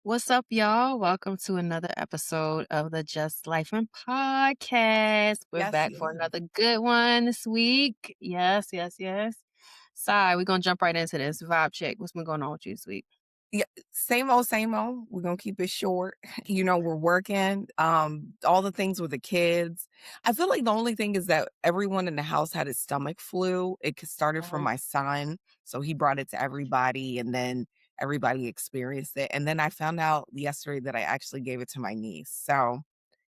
What's up, y'all? Welcome to another episode of the Just Life and Podcast. We're Yes, back for yes. another good one this week. Yes, yes, yes. Sai, we're gonna jump right into this vibe check. What's been going on with you this week? Yeah, same old, same old. We're gonna keep it short. We're working, all the things with the kids. I feel like the only thing is that everyone in the house had a stomach flu. Started from Mhm. my son, so he brought it to everybody, and then everybody experienced it. And then I found out yesterday that I actually gave it to my niece. So,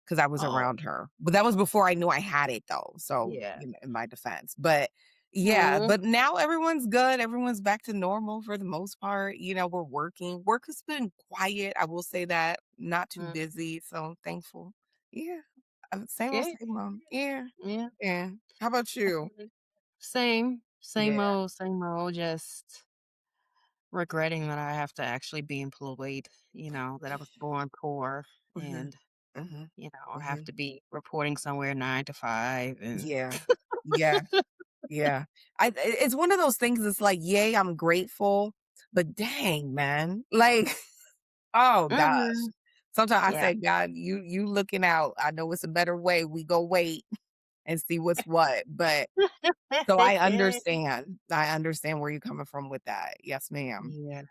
because I was Oh, around her, but that was before I knew I had it, though. So, yeah. in my defense, but yeah, Mm, but now everyone's good. Everyone's back to normal for the most part. We're working. Work has been quiet. I will say that. Not too mm. busy. So I'm thankful. Yeah. Same old, Yeah, same old. Yeah. yeah. Yeah. How about I you? feel you. Same Yeah. old, same old. Just regretting that I have to actually be employed. That I was born poor, Hmm. and Hmm. I have Hmm. to be reporting somewhere 9 to 5, and Yeah. Yeah. Yeah. It's one of those things. It's like, yay, I'm grateful, but dang, man, like, oh gosh. Mhm. Sometimes I Yeah. say, God, you looking out. I know it's a better way. We go wait and see what's what. But so I understand. I understand where you're coming from with that. Yes, ma'am. Yeah,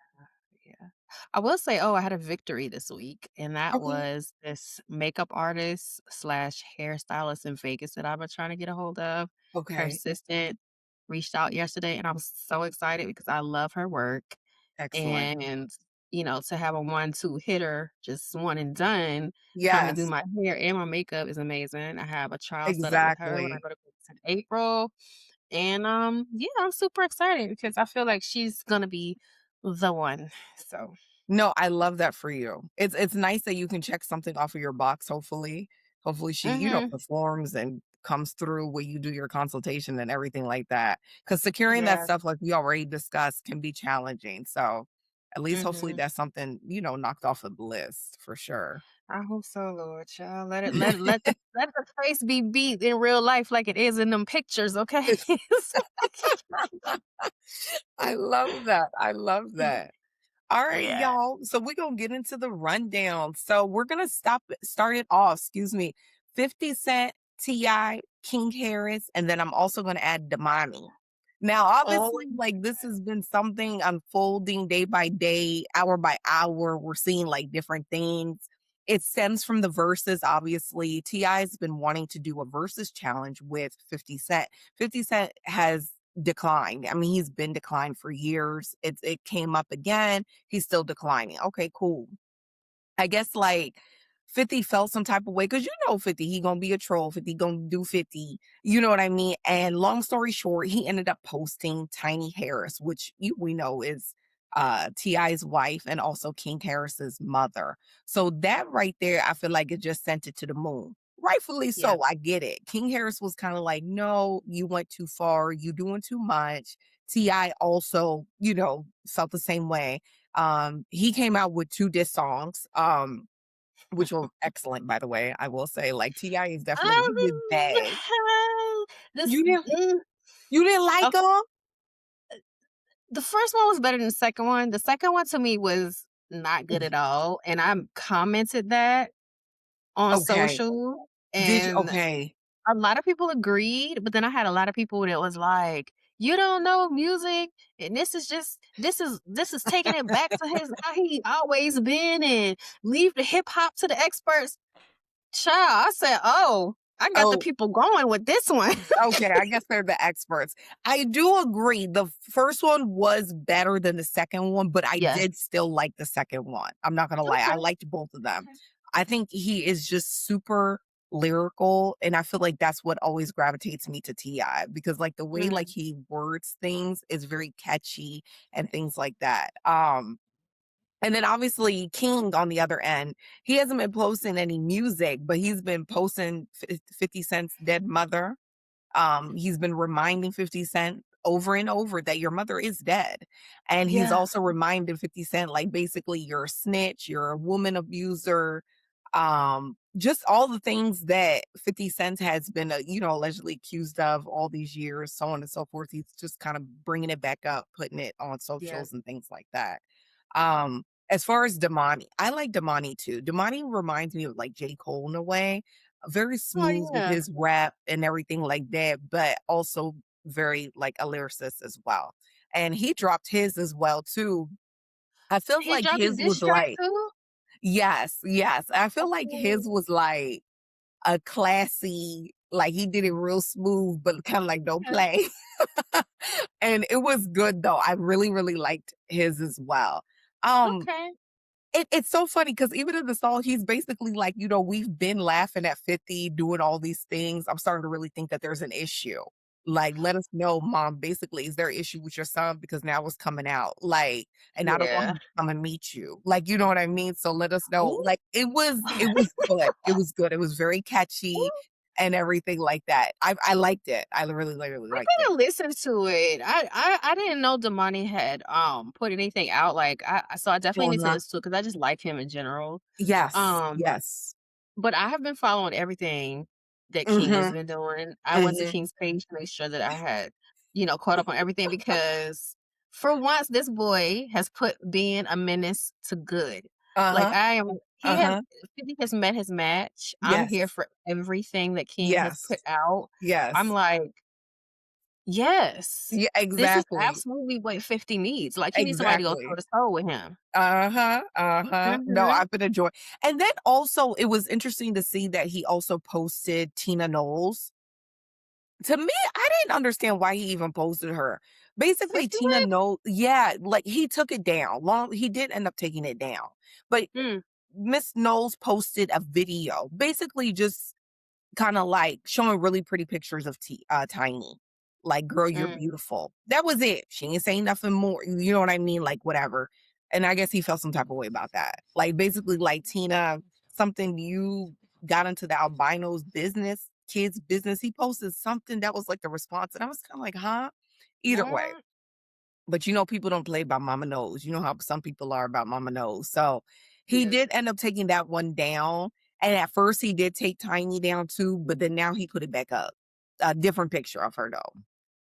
yeah. I will say, I had a victory this week, and that Okay. was this makeup artist slash hairstylist in Vegas that I've been trying to get a hold of. Her Okay. assistant reached out yesterday, and I was so excited because I love her work. Excellent. And, to have a 1-2 hitter, just one and done, come and do Yes, my hair and my makeup is amazing. I have a trial set up with her when I exactly. go to Vegas in April. And, yeah, I'm super excited because I feel like she's gonna be the one. So, No, I love that for you. It's nice that you can check something off of your box, hopefully. Hopefully she, mhm, performs and comes through when you do your consultation and everything like that. Because securing that yeah, stuff, like we already discussed, can be challenging. So at least hopefully mhm. that's something, knocked off of the list for sure. I hope so, Lord child. Let the face be beat in real life like it is in them pictures, okay? I love that. I love that. All right, Yeah. y'all. So we're gonna get into the rundown. So we're gonna start it off, excuse me. 50 Cent, T.I., King Harris, and then I'm also gonna add Damani. Now, Oh, obviously, like this has been something unfolding day by day, hour by hour. We're seeing like different things. It stems from the verses, obviously. T.I. has been wanting to do a versus challenge with 50 Cent. 50 Cent has declined. I mean, he's been declined for years. It came up again. He's still declining. Okay, cool. I guess like 50 felt some type of way because 50, he gonna be a troll. 50 gonna do 50. You know what I mean? And long story short, he ended up posting Tiny Harris, which we know is T.I.'s wife and also King Harris's mother. So that right there, I feel like it just sent it to the moon. Rightfully yeah, so, I get it. King Harris was kind of like, no, you went too far, you doing too much. T.I. also, felt the same way. He came out with 2 diss songs, which were excellent, by the way, I will say, like, T.I. is definitely in his bag. this You didn't mm, you didn't like ok him? the first one was better than the second one. The second one to me was not good at all, and I commented that on Okay. social, Did you and okay. a lot of people agreed, but then I had a lot of people that was like, "You don't know music, and this is taking it back to his how he always been, and leave the hip hop to the experts." Child, I said, "Oh, I got the Oh, people going with this one." okay, I guess they're the experts. I do agree, the first one was better than the second one, but I Yes. did still like the second one. I'm not gonna lie, I Okay. liked both of them. Okay. I think he is just super lyrical, and I feel like that's what always gravitates me to T.I. because, like, the way, like, Mm, he words things is very catchy and things like that. And then obviously King on the other end, he hasn't been posting any music, but he's been posting 50 Cent's dead mother. He's been reminding 50 Cent over and over that your mother is dead. And he's yeah. also reminding 50 Cent, like, basically, you're a snitch, you're a woman abuser. Just all the things that 50 Cent has been, allegedly accused of all these years, so on and so forth. He's just kind of bringing it back up, putting it on Yeah. socials and things like that. Um, As far as Damani, I like Damani too. Damani reminds me of like J. Cole in a way, very Oh, smooth with yeah. his rap and everything like that, but also very like a lyricist as well. And he dropped his as well too. I feel He like dropped a his diss was track like, too? yes, yes. I feel like his Oh, was like a classy, like he did it real smooth, but kind of like don't okay, play. And it was good though. I really, really liked his as well. Um, okay. it's so funny because even in the song, he's basically like, we've been laughing at 50 doing all these things. I'm starting to really think that there's an issue. Like, let us know, mom. Basically, is there an issue with your son? Because now it's coming out. Like, and I don't want Yeah. him to come and meet you. Like, you know what I mean? So let us know. Ooh. Like, it was good. It was good. It was very catchy Ooh, and everything like that. I liked it. I really, really I liked it. gotta listen to it. I didn't know Damani had put anything out. Like so I definitely need to Uh-huh. listen to it because I just like him in general. Yes. Um, Yes. but I have been following everything that King has Mm-hmm. been doing. I went to Mm-hmm. King's page to make sure that I had, caught up on everything because for once this boy has put being a menace to good. Like Uh-huh. I am he has Uh-huh. 50 has met his match. I'm here Yes. for everything that King has put Yes. out. I'm Yes. like, yes, Yeah, this is exactly. absolutely what 50 needs. Like he needs somebody to go toe Exactly. to toe with him. Uh-huh. Uh-huh. No, Mhm. I've been enjoying. And then also it was interesting to see that he also posted Tina Knowles. To me, I didn't understand why he even posted her. Basically, 50 Tina what? Knowles, yeah, like he took it down. Long he did end up taking it down. But Mm, Miss Knowles posted a video, basically just kinda, like, showing really pretty pictures of Tiny. Like, "Girl, you're mm, beautiful." That was it. She ain't saying nothing more, you know what I mean? Like, whatever. And I guess he felt some type of way about that. Like, basically, like, "Tina, something you got into the albino's business, kids' business." He posted something that was, like, the response, and I was kinda like, "Huh?" Either way. what? But people don't play by mama knows. You know how some people are about mama knows. So he Yeah. did end up taking that one down. And at first he did take Tiny down too, but then now he put it back up. A different picture of her though.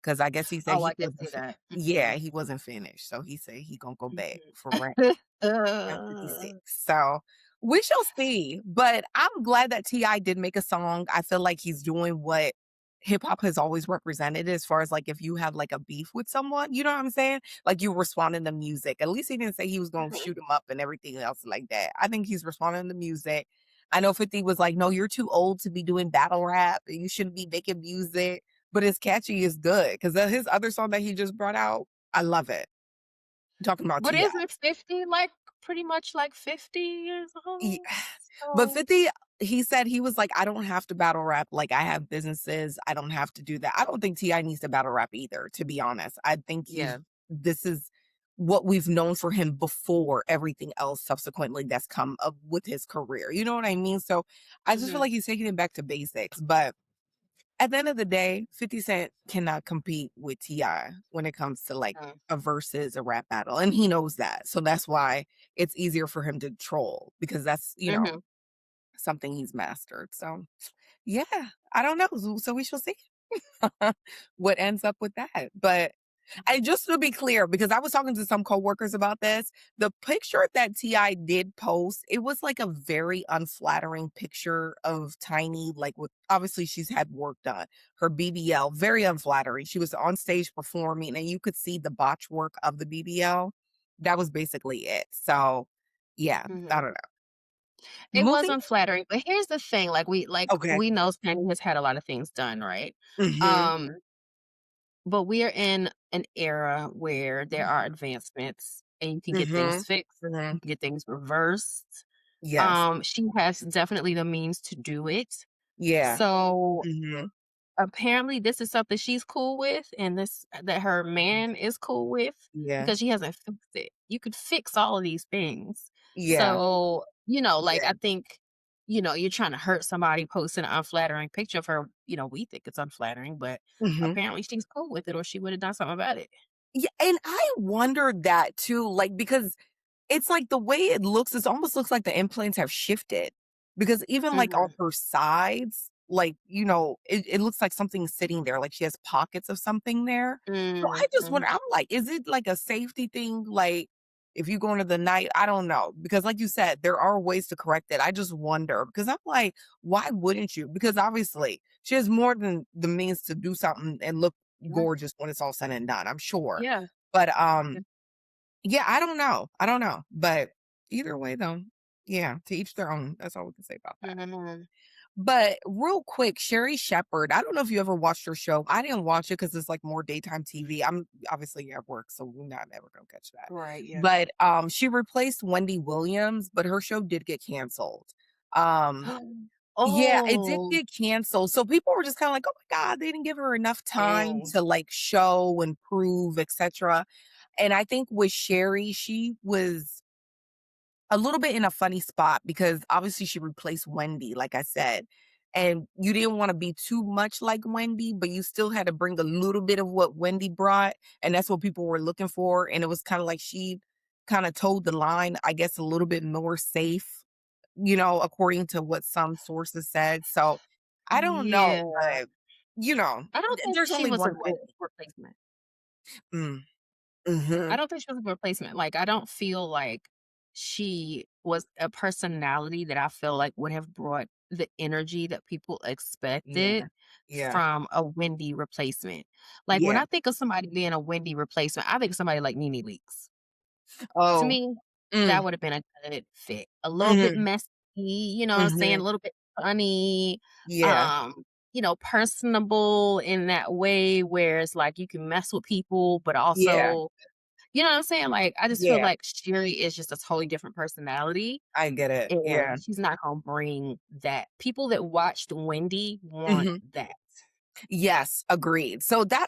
Cause I guess he said Oh, he I did wasn't see that. yeah, Mhm, he wasn't finished. So he said he gonna go back for mhm. rent at 56. So we shall see. But I'm glad that T.I. did make a song. I feel like he's doing what hip hop has always represented as far as like if you have like a beef with someone, you know what I'm saying? Like you responding to music. At least he didn't say he was gonna Mhm. shoot him up and everything else like that. I think he's responding to music. I know 50 was like, no, you're too old to be doing battle rap and you shouldn't be making music, but it's catchy, it's good. Cause his other song that he just brought out, I love it. Talking about But T.I. isn't 50 like pretty much like 50 years Ye old? But So 50, he said he was like, "I don't have to battle rap, like, I have businesses, I don't have to do that." I don't think T.I. needs to battle rap either, to be honest. I think yeah. this is what we've known for him before everything else subsequently that's come up with his career, you know what I mean? So, I just feel Mhm. like he's taking it back to basics, but at the end of the day, 50 Cent cannot compete with T.I. when it comes to, like, Mm. a versus, a rap battle, and he knows that, so that's why it's easier for him to troll because that's, Mhm. something he's mastered. So, yeah, I don't know. So we shall see what ends up with that. But and just to be clear, because I was talking to some coworkers about this, the picture that Ti did post, it was like a very unflattering picture of Tiny. Like with obviously she's had work done, her BBL, very unflattering. She was on stage performing, and you could see the botch work of the BBL. That was basically it. So, yeah, I Mhm. don't know. It was Moving. unflattering, but here's the thing, Okay. we know Sandy has had a lot of things done, right? Hmm. Um, but we are in an era where there are advancements and you can get things Mhm, fixed, mhm. you can get things reversed. Yes. She has definitely the means to do it. Yeah. So Mhm. apparently, this is something she's cool with and this that her man is cool with Yeah. because she hasn't fixed it. You could fix all of these things. Yeah. So, like, Yeah. I think, you're trying to hurt somebody posting an unflattering picture of her, we think it's unflattering, but Mhm. apparently she's cool with it or she would have done something about it. Yeah, and I wondered that too, like, because it's like the way it looks, it almost looks like the implants have shifted. Because even like on Mhm. her sides, like, it looks like something's sitting there, like she has pockets of something there. So I Mm, just wonder, mhm. I'm like, is it like a safety thing? Like, if you go into the night, I don't know. Because like you said, there are ways to correct it. I just wonder because I'm like, why wouldn't you? Because obviously she has more than the means to do something and look Yeah. gorgeous when it's all said and done, I'm sure. Yeah. But Yeah. yeah, I don't know. I don't know. But either way though, yeah, to each their own. That's all we can say about that. Mhm. But real quick, Sherry Shepherd, I don't know if you ever watched her show. I didn't watch it because it's like more daytime TV. I'm obviously at work, so we're not ever gonna catch that. Right, yeah. But she replaced Wendy Williams, but her show did get canceled. Um yeah, it did Oh, get canceled. So people were just kind of like, oh my God, they didn't give her enough time dang. to like show and prove, etc. And I think with Sherry, she was a little bit in a funny spot because obviously she replaced Wendy, like I said. And you didn't want to be too much like Wendy, but you still had to bring a little bit of what Wendy brought. And that's what people were looking for. And it was kind of like she kind of toed the line, I guess, a little bit more safe, according to what some sources said. So I don't know, Yeah. but I don't think there's she only was a one good Wendy. replacement. Mm, I mhm. don't think she was a replacement. Like, I don't feel like she was a personality that I feel like would have brought the energy that people expected Yeah. Yeah. from a Wendy replacement. Like, when Yeah. I think of somebody being a Wendy replacement, I think of somebody like Nene Leakes. To Oh. me, that Mm, would have been a good fit. A little bit mhm. messy, you know what I'm saying? A Mhm. little bit funny, Yeah. um, personable in that way where it's like you can mess with people, but Yeah. also, you know what I'm saying? Like, I just feel Yeah. like Sherry is just a totally different personality, I get it. and Yeah. she's not gonna bring that. People that watched Wendy want Mhm. that. Yes, agreed. So that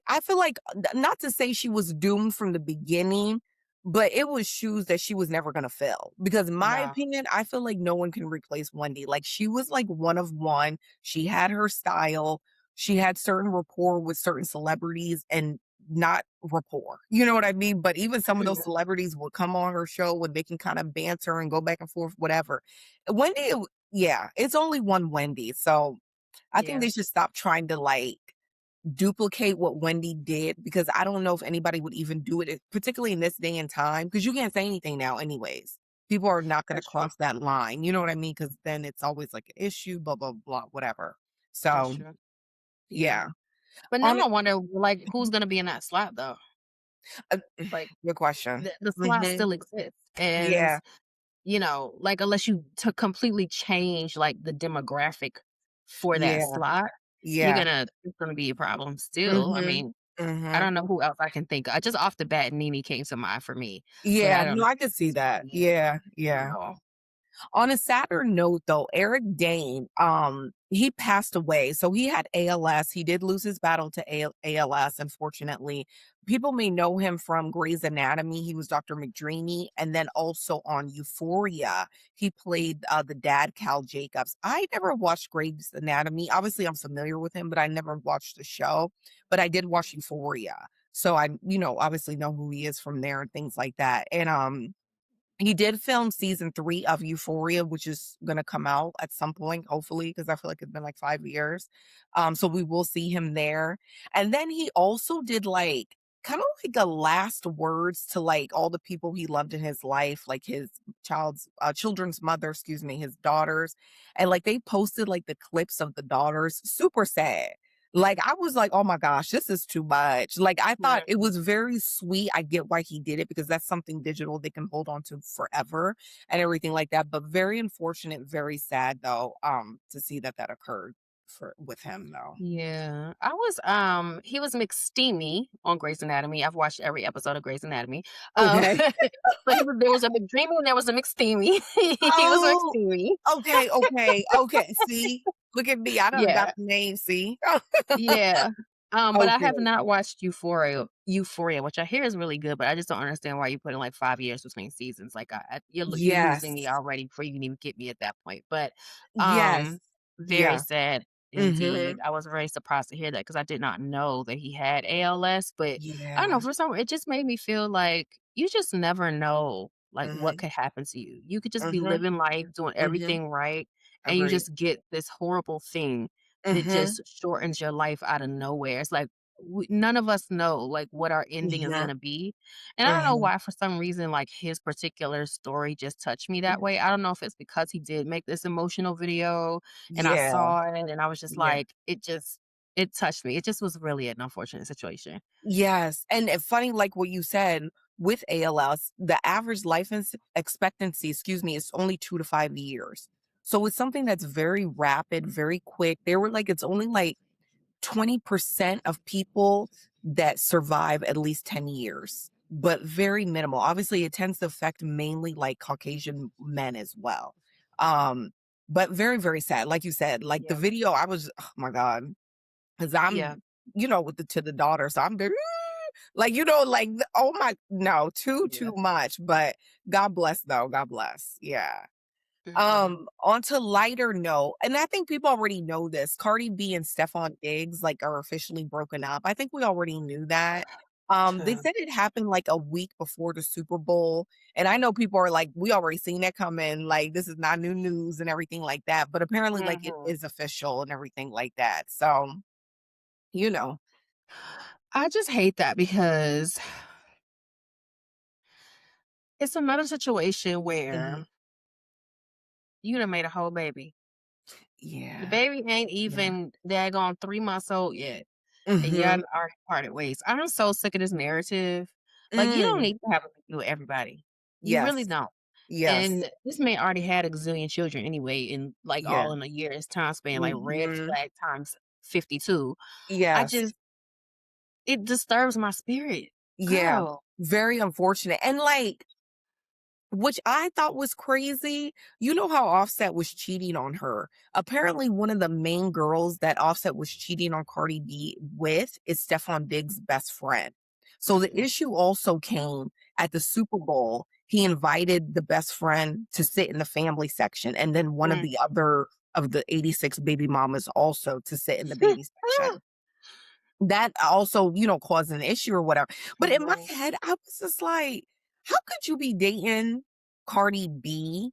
I feel like not to say she was doomed from the beginning, but it was shoes that she was never going to fill. Because in my No, opinion, I feel like no one can replace Wendy. Like she was like one of one. She had her style. She had certain rapport with certain celebrities and not rapport. You know what I mean? But even some of those mhm, celebrities would come on her show when they can kind of banter and go back and forth, whatever. Wendy, yeah, it's only one Wendy. So I think yeah, they should stop trying to like duplicate what Wendy did because I don't know if anybody would even do it, particularly in this day and time, because you can't say anything now, anyways. People are not going to that's true. cross that line. You know what I mean? Because then it's always like an issue, blah, blah, blah, whatever. That's So, true. Yeah. yeah. But On now I wonder, like, who's gonna be in that slot though? uh, Like, good question. the slot Hmm. still exists, and, Yeah. like, unless you to completely change, like, the demographic for that Yeah. slot, Yeah. it's gonna be a problem still. I Hmm. mean, I Hmm. don't know who else I can think of. Just off the bat, Nene came to mind for me, but I Yeah. don't No, know I could see that. Yeah. Yeah. know. On a sadder note, though, Eric Dane, he passed away. So he had ALS. He did lose his battle to ALS, unfortunately. People may know him from Grey's Anatomy. He was Dr. McDreamy. And then also on Euphoria, he played the dad, Cal Jacobs. I never watched Grey's Anatomy. Obviously, I'm familiar with him, but I never watched the show. But I did watch Euphoria. So I, obviously know who he is from there and things like that. And he did film season 3 of Euphoria, which is gonna come out at some point, hopefully, because I feel like it's been, like, 5 years. So we will see him there. And then he also did, like, kinda like a last words to, like, all the people he loved in his life, like his children's mother, excuse me, his daughters, and, like, they posted, like, the clips of the daughters, super sad. Like, I was like, "Oh my gosh, this is too much." Like, I thought Yeah. it was very sweet. I get why he did it because that's something digital they can hold on to forever and everything like that, but very unfortunate, very sad though, to see that that occurred with him though. Yeah. He was McSteamy on Grey's Anatomy. I've watched every episode of Grey's Anatomy. Okay. So there was a McDreamy and there was a McSteamy. He was Oh, McSteamy. okay, okay, okay. See? Look at me. I done got Yeah. the name, see? Yeah. But I have Okay. not watched Euphoria, which I hear is really good, but I just don't understand why you put in like 5 years between seasons. Like you're losing me Yes. already before you can even get me at that point. But Yes. um very Yeah. sad indeed. Mhm. I was very surprised to hear that because I did not know that he had ALS, but I don't Yeah. know, for some it just made me feel like you just never know like what Mhm. could happen to you. You could just be Mhm. living life, doing Mhm. everything right, and you Agreed. just get this horrible thing that Mhm. just shortens your life out of nowhere. It's like, none of us know, like, what our ending is Mhm, gonna be, and I don't know mhm. why for some reason, like, his particular story just touched me that way. I don't know if it's because he did make this emotional video, and I Yeah, saw it, and I was just yeah. like, it touched me. It just was really an unfortunate situation. Yes, and funny, like what you said, with ALS, the average life expectancy, excuse me, is only 2 to 5 years. So it's something that's very rapid, very quick. They were like, it's only like 20% of people that survive at least 10 years, but very minimal. Obviously, it tends to affect mainly like Caucasian men as well. Um, but very, very sad. Like you said, like the Yeah, video, I was, oh my God, because yeah, I'm, with the to the daughter. So I'm very, like, like, oh my, no, too yeah. much. But God bless though. God bless. Yeah. Mhm. On to lighter note, and I think people already know this, Cardi B and Stefan Diggs, like, are officially broken up. I think we already knew that. They True. said it happened, like, a week before the Super Bowl, and I know people are like, "We already seen that coming, like, this is not new news," and everything like that, but apparently, like, it Mhm. is official and everything like that, so, you know. I just hate that because it's another situation Mhm. where you done made a whole baby. The Yeah. baby ain't Yeah. even daggone 3 months old yet, and y'all Mhm. are parted ways. I'm so sick of this narrative. Like, you don't Mm. need to have a baby with everybody. You really Yes. don't. Yes. And this man already had a gazillion children anyway, in like Yeah. all in a year's time span, like red Mhm. flag times 52. I Yes. just it disturbs my spirit. Yeah, Girl. very unfortunate, and, like, which I thought was crazy, you know how Offset was cheating on her? Apparently, one of the main girls that Offset was cheating on Cardi B with is Stefon Diggs' best friend. So the Mhm. issue also came at the Super Bowl. He invited the best friend to sit in the family section, and then one of Mm. the other of the 86 baby mamas also to sit in the baby section. That also, caused an issue or whatever. But in my Mhm. head, I was just like, how could you be dating Cardi B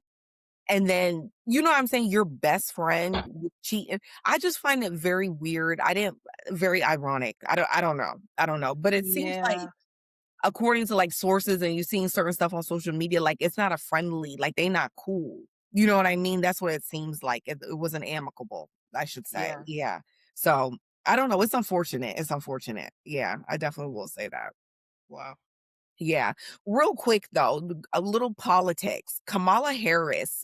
and then, you know what I'm saying, your best friend would cheating? I just find it very weird. I didn't very ironic. I don't know. I don't know. But it seems like Yeah. according to like sources and you've seen certain stuff on social media, like it's not a friendly, like they not cool. You know what I mean? That's what it seems like. It wasn't amicable, I should say. Yeah. Yeah. So I don't know. It's unfortunate. It's unfortunate. Yeah, I definitely will say that. Wow. Yeah. Real quick though, a little politics. Kamala Harris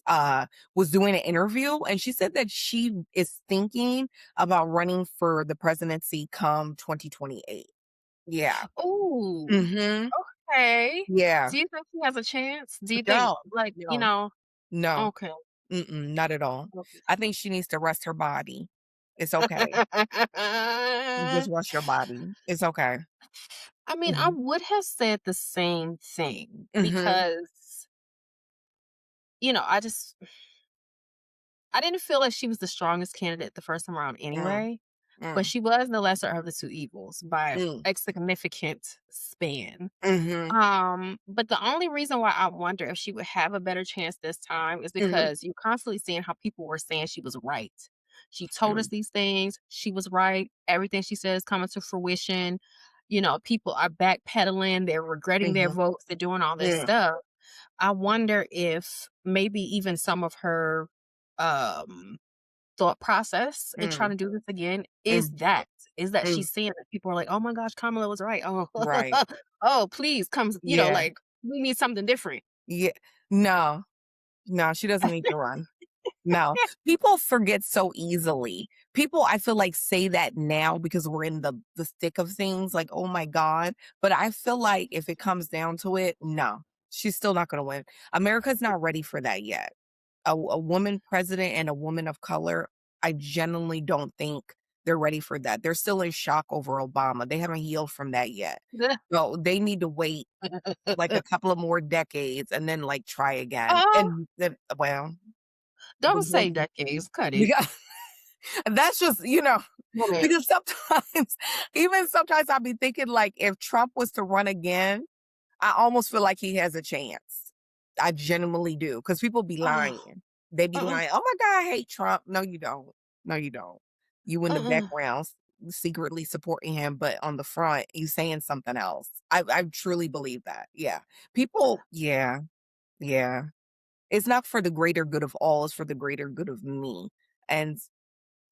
was doing an interview and she said that she is thinking about running for the presidency come 2028. Yeah. Ooh, Mhm. okay. Yeah. Do you think he has a chance? Do you think, No. like, No. No. okay, Mm-mm, not at all. okay. I think she needs to rest her body. It's okay. You just rest your body. It's okay. I mean, I Mhm. would have said the same thing Mhm. because, I didn't feel like she was the strongest candidate the first time around Mm. anyway, but Mm. she was the lesser of the 2 evils by Mm. a significant span. Mhm. But the only reason why I wonder if she would have a better chance this time is Mhm. because you're constantly seeing how people were saying she was right. She told us Mm. these things. She was right. Everything she says coming to fruition. People are backpedaling. They're regretting their Mhm. votes. They're doing all this Mm. stuff. I wonder if maybe even some of her um thought process in trying Mm. to do this again is Mm. that Mm. she's seeing that people are like, "Oh my gosh, Kamala was right. Oh, Right. oh, please come, Yeah. like we need something different." Yeah. No. No, she doesn't need to run. No. People forget so easily. People, I feel like, say that now because we're in the thick of things, like, "Oh my god," but I feel like if it comes down to it, no, she's still not gonna win. America's not ready for that yet. A woman president and a woman of color, I genuinely don't think they're ready for that. They're still in shock over Obama. They haven't healed from that yet. So, they need to wait, like, a couple of more decades and then, like, try again, Oh, and then well, don't before say decades, cut it. because that's just, Woman. because sometimes even sometimes I'll be thinking, like, if Trump was to run again, I almost feel like he has a chance. I genuinely do, because people be Oh, lying. They be uh-uh, lying, "Oh my god, I hate Trump." No, you don't. No, you don't. You in the uh-uh. background. secretly supporting him, but on the front, you saying something else. I truly believe that. Yeah. People, yeah, yeah. It's not for the greater good of all, it's for the greater good of me. And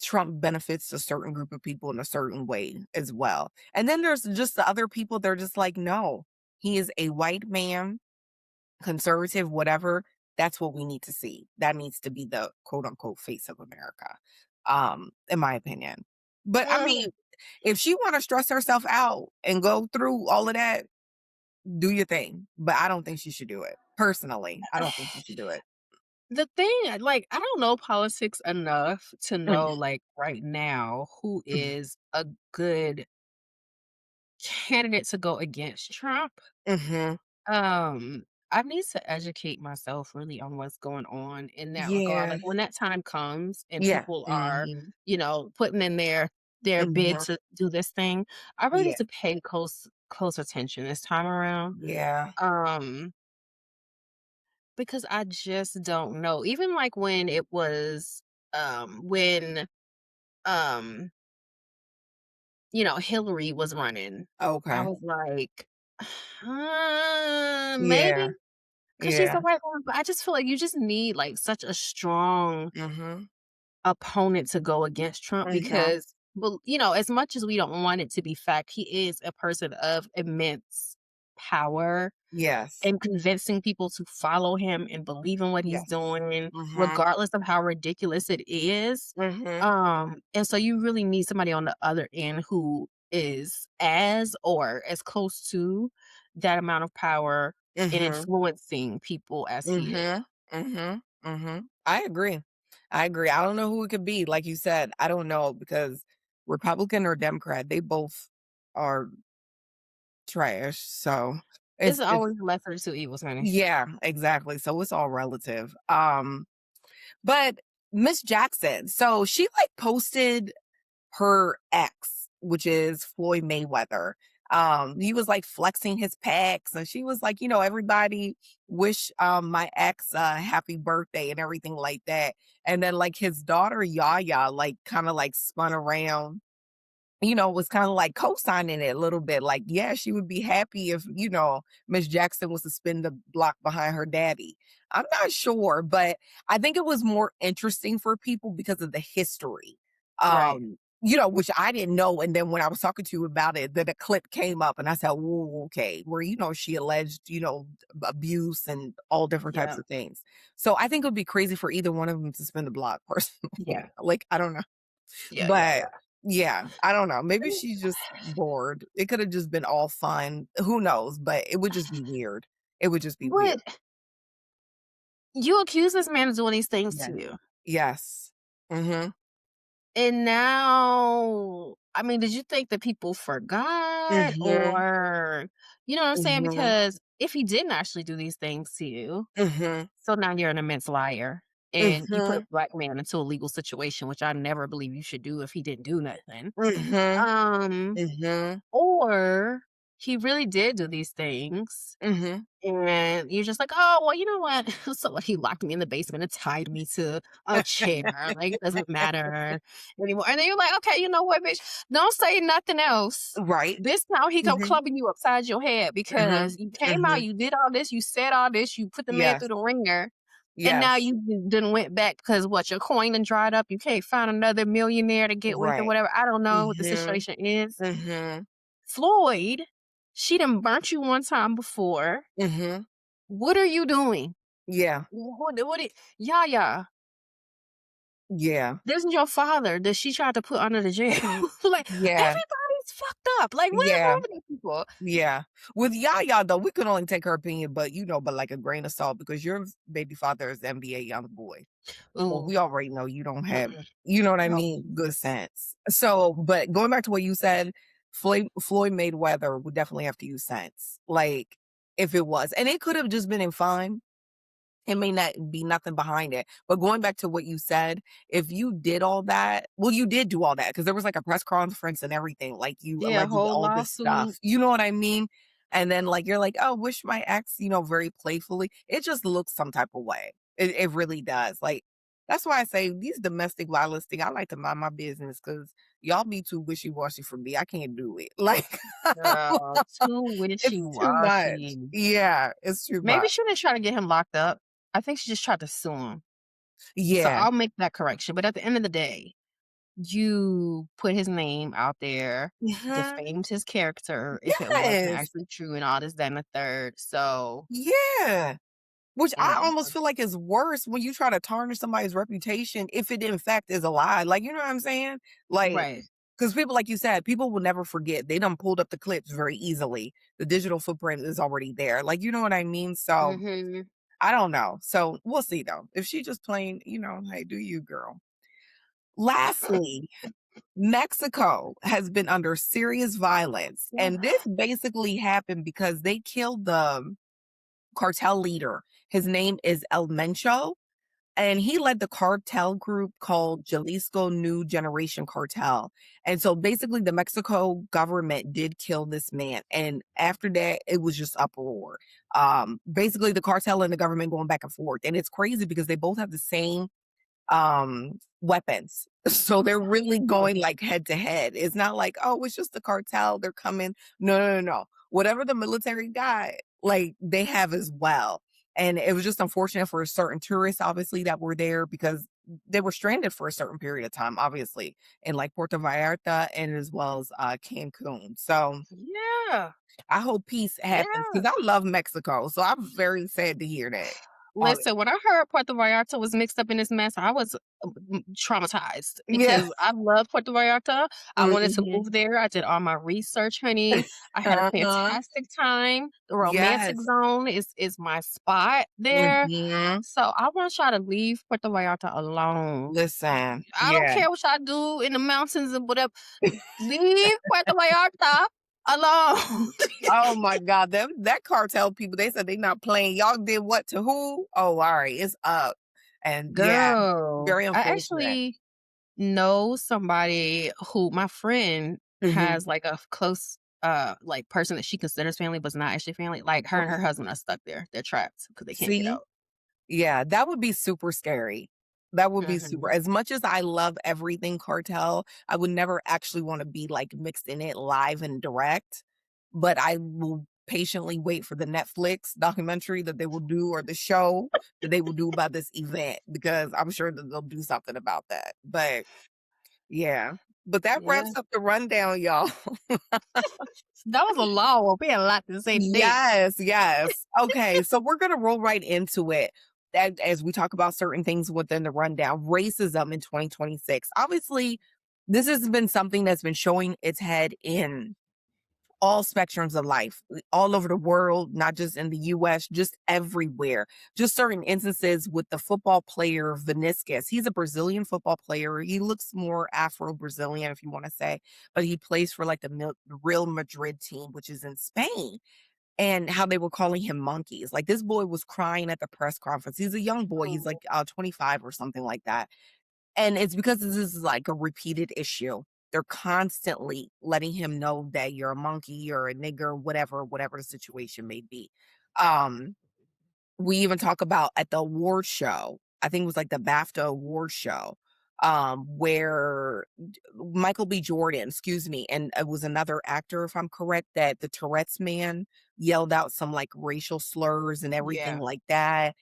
Trump benefits a certain group of people in a certain way as well. And then there's just the other people, they're just like, no, he is a white man, conservative, whatever. That's what we need to see. That needs to be the quote unquote face of America, in my opinion. But I Mm. mean, if she want to stress herself out and go through all of that, do your thing. But I don't think she should do it. Personally, I don't think she should do it. The thing, like, I don't know politics enough to know, Mhm, like, right now who mhm, is a good candidate to go against Trump. mhm. I need to educate myself really on what's going on in that regard. Yeah. Like when that time comes and Yeah. people are, Mhm, putting in their bid mhm. to do this thing, I really need Yeah. to pay close attention this time around. Yeah. Um, because I just don't know. Even like when it was when um Hillary was running, I Okay. was like, maybe Yeah. because she's Yeah. the right one, but I just feel like you just need, like, such a strong Mhm. opponent to go against Trump Mhm. because, well, as much as we don't want it to be fact, he is a person of immense power Yes. and convincing people to follow him and believe in what he's Yes. doing, Mhm. regardless of how ridiculous it is. Mhm. And so you really need somebody on the other end who is as or as close to that amount of power in Mhm. influencing people as he is. Mhm. Mhm. Mhm. I agree. I agree. I don't know who it could be. Like you said, I don't know because Republican or Democrat, they both are trash. So It's it's always lesser of two evils, honey. yeah, exactly. So it's all relative. But Miss Jackson, so she like posted her ex, which is Floyd Mayweather. He was like flexing his pecs, and she was like, everybody wish my ex happy birthday and everything like that. And then like his daughter Yaya like kind of like spun around, was kind of like co-signing it a little bit. Like, yeah, she would be happy if, Miss Jackson was to spin the block behind her daddy. I'm not sure, but I think it was more interesting for people because of the history. Right. Which I didn't know. And then when I was talking to you about it, then a clip came up and I said, whoa, okay, where, she alleged, abuse and all different types Yeah. of things. So I think it would be crazy for either one of them to spin the block personally. Yeah. Like, I don't know. Yeah. Yeah. But Yeah. yeah, I don't know. Maybe And she's just bored. It could have just been all fun. Who knows? But it would just be weird. It would just be weird. but you accuse this man of doing these things Yeah. to you. Yes. Mhm. And now, I mean, did you think that people forgot Mhm. or, you know what I'm saying? Mhm. Because if he didn't actually do these things to you, Mhm. so now you're an immense liar and you put a Mhm. black man into a legal situation, which I never believe you should do if he didn't do nothing. Mhm. Um, Mhm. or he really did do these things. Mhm. And you're just like, "Oh, well, you know what? So what, he locked me in the basement and tied me to a chair, like, it doesn't matter anymore." And then you're like, "Okay, you know what, bitch? Don't say nothing else. Right. This time he come Mhm. clubbing you upside your head Mhm. because you came out, Mhm. you did all this, you said all this, you put the man Yes. through the ringer, and now Yes. you done went back because what, your coin done dried up, you can't find another millionaire to get with or Right. whatever." I don't know what the Mhm. situation is. Mhm. Floyd, she done burnt you one time before. Mhm. What are you doing? Yeah. What it Yaya, Yeah. this is your father that she tried to put under the jail. Like, Yeah. everybody's fucked up. Like, what is Yeah. wrong with these people? Yeah. With Yaya though, we can only take her opinion, but but like a grain of salt because your baby father is NBA young boy. So Ooh, we already know you don't have, mm-mm. you know what I Oh, mean, good Jesus. sense. So, but going back to what you said, Floyd Mayweather would definitely have to use sense. Like if it was, and it could have just been in fine. It may not be nothing behind it. But going back to what you said, if you did all that, well, you did do all that because there was like a press conference and everything, like you Yeah, alleged whole all this stuff. lawsuit. You know what I mean? And then like you're like, oh, wish my ex, very playfully. It just looks some type of way. It really does. Like That's why I say these domestic violence thing, I like to mind my business because y'all be too wishy-washy for me. I can't do it. Like, Girl, too it's too much. wishy-washy. Yeah, it's too Maybe much. she didn't try to get him locked up. I think she just tried to sue him. So Yeah. I'll make that correction, but at the end of the day, you put his name out there, Mhm. defamed his character if it wasn't Yes. actually true and all this, that, and the third. So, Yeah. Which you I know, almost feel like is worse when you try to tarnish somebody's reputation if it in fact is a lie. Like, you know what I'm saying? Like, right. because people, like you said, people will never forget. They done pulled up the clips very easily. The digital footprint is already there. Like, you know what I mean? So Mhm. I don't know. So we'll see though. If she just plain, hey, do you, girl. Lastly, Mexico has been under serious violence. And this basically happened because they killed the cartel leader. His name is El Mencho, and he led the cartel group called Jalisco New Generation Cartel. And so basically, the Mexico government did kill this man. And after that, it was just uproar. Basically, the cartel and the government going back and forth. And it's crazy because they both have the same weapons. So they're really Oh, going like head to head. It's not like, oh, it's just the cartel. They're coming. No, no, no, no. Whatever the military got, like they have as well. And it was just unfortunate for certain tourists, obviously, that were there because they were stranded for a certain period of time, obviously, in like Puerto Vallarta and as well as Cancun. So yeah. I hope peace happens Yeah. because I love Mexico. So I'm very sad to hear that. Listen, when I heard Puerto Vallarta was mixed up in this mess, I was traumatized Yeah. because I love Puerto Vallarta. I wanted to Hmm. move there. I did all my research, honey. I had a Uh-huh. fantastic time. The romantic Yes. zone is my spot there. Mhm. So I want y'all to leave Puerto Vallarta alone. Listen, I don't yeah. care what y'all do in the mountains and whatever. Leave Puerto Vallarta alone. Oh my god, that cartel people, they said they not playing. Y'all did what to who? Oh, alright, it's up. And yeah, Girl, very I unfortunate. actually know somebody who my friend Mhm. has like a close like person that she considers family but's not actually family. Like her and her Okay. husband are stuck there. They're trapped because they can't get See? out. Yeah, that would be super scary. That would be super Mhm. as much as I love everything cartel, I would never actually wanna be, like, mixed in it live and direct, but I will patiently wait for the Netflix documentary that they will do or the show that they will do about this event because I'm sure that they'll do something about that, but yeah. But that Yeah. wraps up the rundown, y'all. That was a long one. We had a lot to say today. Yes, yes. Okay, so we're gonna roll right into it as we talk about certain things within the rundown. Racism in 2026. Obviously, this has been something that's been showing its head in all spectrums of life, all over the world, not just in the US, just everywhere. Just certain instances with the football player Vinicius. He's a Brazilian football player. He looks more Afro Brazilian, if you want to say, but he plays for like the Real Madrid team, which is in Spain. And how they were calling him monkeys. Like this boy was crying at the press conference. He's a young boy. He's Oh, like 25 or something like that. And it's because this is like a repeated issue. They're constantly letting him know that you're a monkey, you're a nigger, whatever the situation may be. Um, we even talk about at the award show, I think it was like the BAFTA award show, where Michael B. Jordan, excuse me, and it was another actor, if I'm correct, that the Tourette's man yelled out some like racial slurs and everything yeah. like that.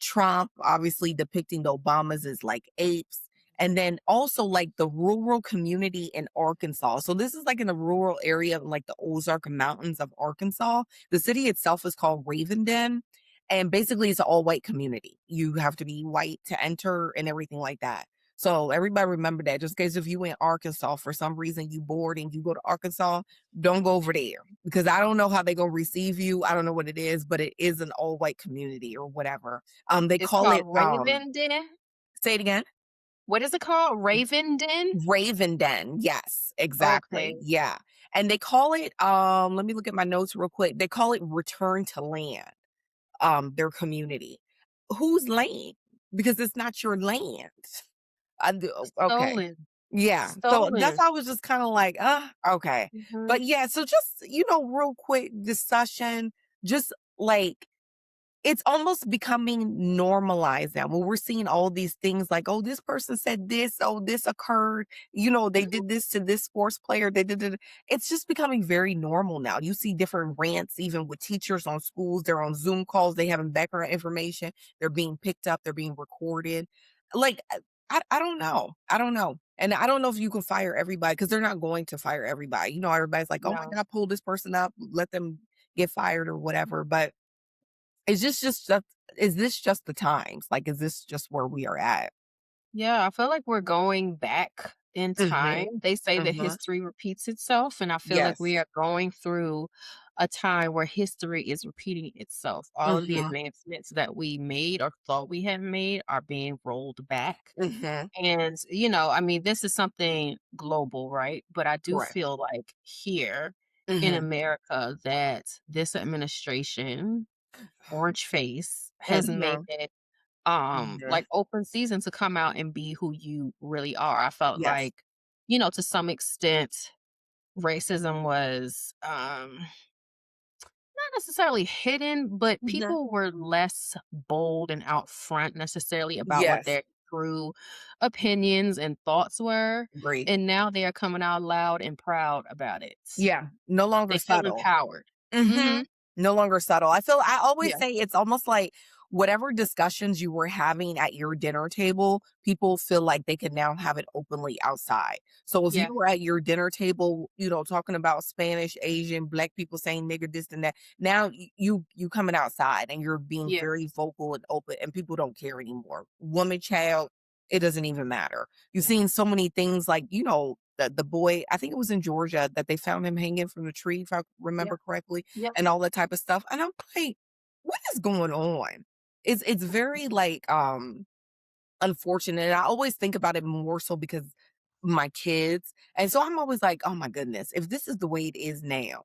Trump obviously depicting the Obamas as like apes. And then also like the rural community in Arkansas. So this is like in a rural area, in like the Ozark Mountains of Arkansas. The city itself is called Ravenden, and basically, it's an all white community. You have to be white to enter and everything like that. So everybody remember that. Just in case if you in Arkansas for some reason you bored and you go to Arkansas, don't go over there because I don't know how they gonna receive you. I don't know what it is, but it is an all white community or whatever. They It's call called it Raven Den. say it again. What is it called? Raven Den? Raven Den. Yes, Okay. exactly. Yeah. And they call it let me look at my notes real quick. They call it return to land. Their community. Whose land? Because it's not your land. I do okay. Stolen. Yeah. So that's Stolen. I was just kind of like, okay. Mhm. But yeah, so just real quick discussion, just like It's almost becoming normalized now where we're seeing all these things like, oh, this person said this, oh, this occurred, they Mhm. did this to this sports player. They did it. It's just becoming very normal now. You see different rants, even with teachers on schools. They're on Zoom calls, they having background information, they're being picked up, they're being recorded. Like, I don't know. I don't know. And I don't know if you can fire everybody because they're not going to fire everybody. Everybody's like, oh my No. God, pull this person up, let them get fired or whatever. But is is this just the times? Like, is this just where we are at? Yeah, I feel like we're going back in time. Mhm, They say that mhm. history repeats itself, and I feel like we Yes. are going through a time where history is repeating itself. All of the Mhm, advancements that we made or thought we had made are being rolled back. mhm. And, I mean, this is something global, right? But I do Right. feel like here in Mhm, America that this administration, orange face, has made mhm. it Mhm. like open season to come out and be who you really are. I felt Yes. like, to some extent, racism was not necessarily hidden, but Mhm. people were less bold and out front necessarily about what Yes. their true opinions and thoughts were. Agree. And now they are coming out loud and proud about it. Yeah. No longer They feel subtle. empowered. Mhm. Hmm. No longer subtle. I always Yeah. say it's almost like whatever discussions you were having at your dinner table, people feel like they can now have it openly outside. So if you Yeah. were at your dinner table, talking about Spanish, Asian, black people saying nigger this and that, now you coming outside and you're being Yeah. very vocal and open and people don't care anymore. Woman, child, it doesn't even matter. You've seen so many things like, the boy, I think it was in Georgia that they found him hanging from the tree, if I Yeah. remember correctly, Yeah. and all that type of stuff. And I'm like, what is going on? It's very like unfortunate. And I always think about it more so because my kids. And so I'm always like, oh my goodness, if this is the way it is now,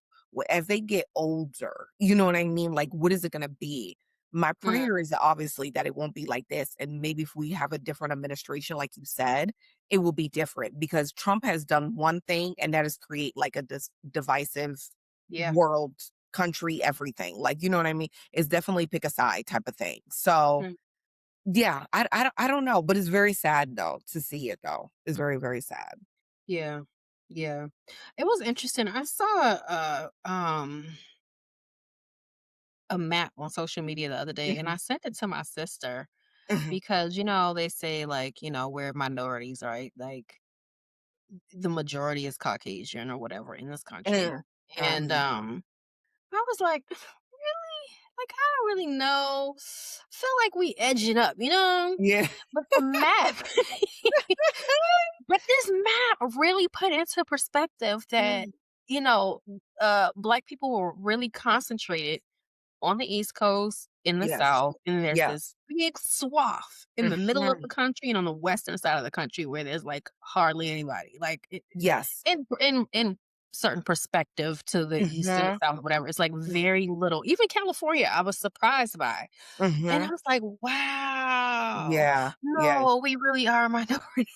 as they get older, you know what I mean? Like, what is it going to be? My Mhm. prayer is obviously that it won't be like this. And maybe if we have a different administration, like you said, it will be different because Trump has done one thing and that is create like a divisive Yeah. world, country, everything. Like, you know what I mean? It's definitely pick a side type of thing. So, Mhm. yeah, I don't know, but it's very sad though to see it though. It's very, very sad. Yeah. Yeah. It was interesting. I saw a map on social media the other day and I Mhm, sent it to my sister mhm, because they say like, we're minorities, right? Like the majority is Caucasian or whatever in this country. mm, And mhm. I was like, really? Like I don't really know. Feel like we edging up, Yeah. But the map but this map really put into perspective that, Mm. you know, black people were really concentrated on the East Coast, in the Yes. South, and there's this Yes. big swath in the middle of the Mhm. country and on the western side of the country where there's like hardly anybody. Like Yes. in certain perspective to the east and the Mhm, south, whatever. It's like mhm, very little. Even California, I was surprised by. And I mhm. was like, wow, Yeah, yeah. no, we really are a minority.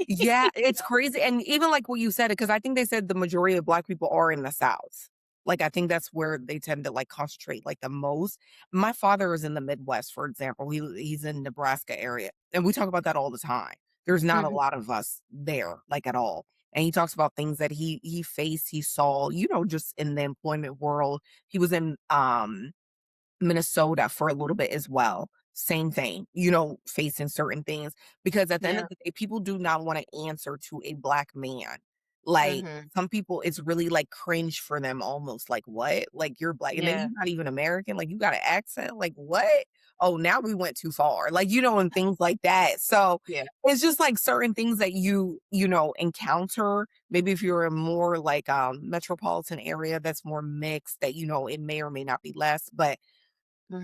Yeah, it's crazy, and even like what you said, because I think they said the majority of Black people are in the South. Like, I think that's where they tend to, like, concentrate, like, the most. My father is in the Midwest, for example. He's in Nebraska area, and we talk about that all the time. There's not a Mhm. lot of us there, like, at all, and he talks about things that he faced, he saw, just in the employment world. He was in, Minnesota for a little bit as well. Same thing, facing certain things because at the end Yeah. of the day, people do not want to answer to a black man. Like Mhm. some people, it's really like cringe for them almost like, what? Like you're black and then Yeah. you're not even American. Like you got an accent. Like what? Oh, now we went too far. Like, and things like that. So Yeah. it's just like certain things that encounter. Maybe if you're a more like metropolitan area that's more mixed, that it may or may not be less. But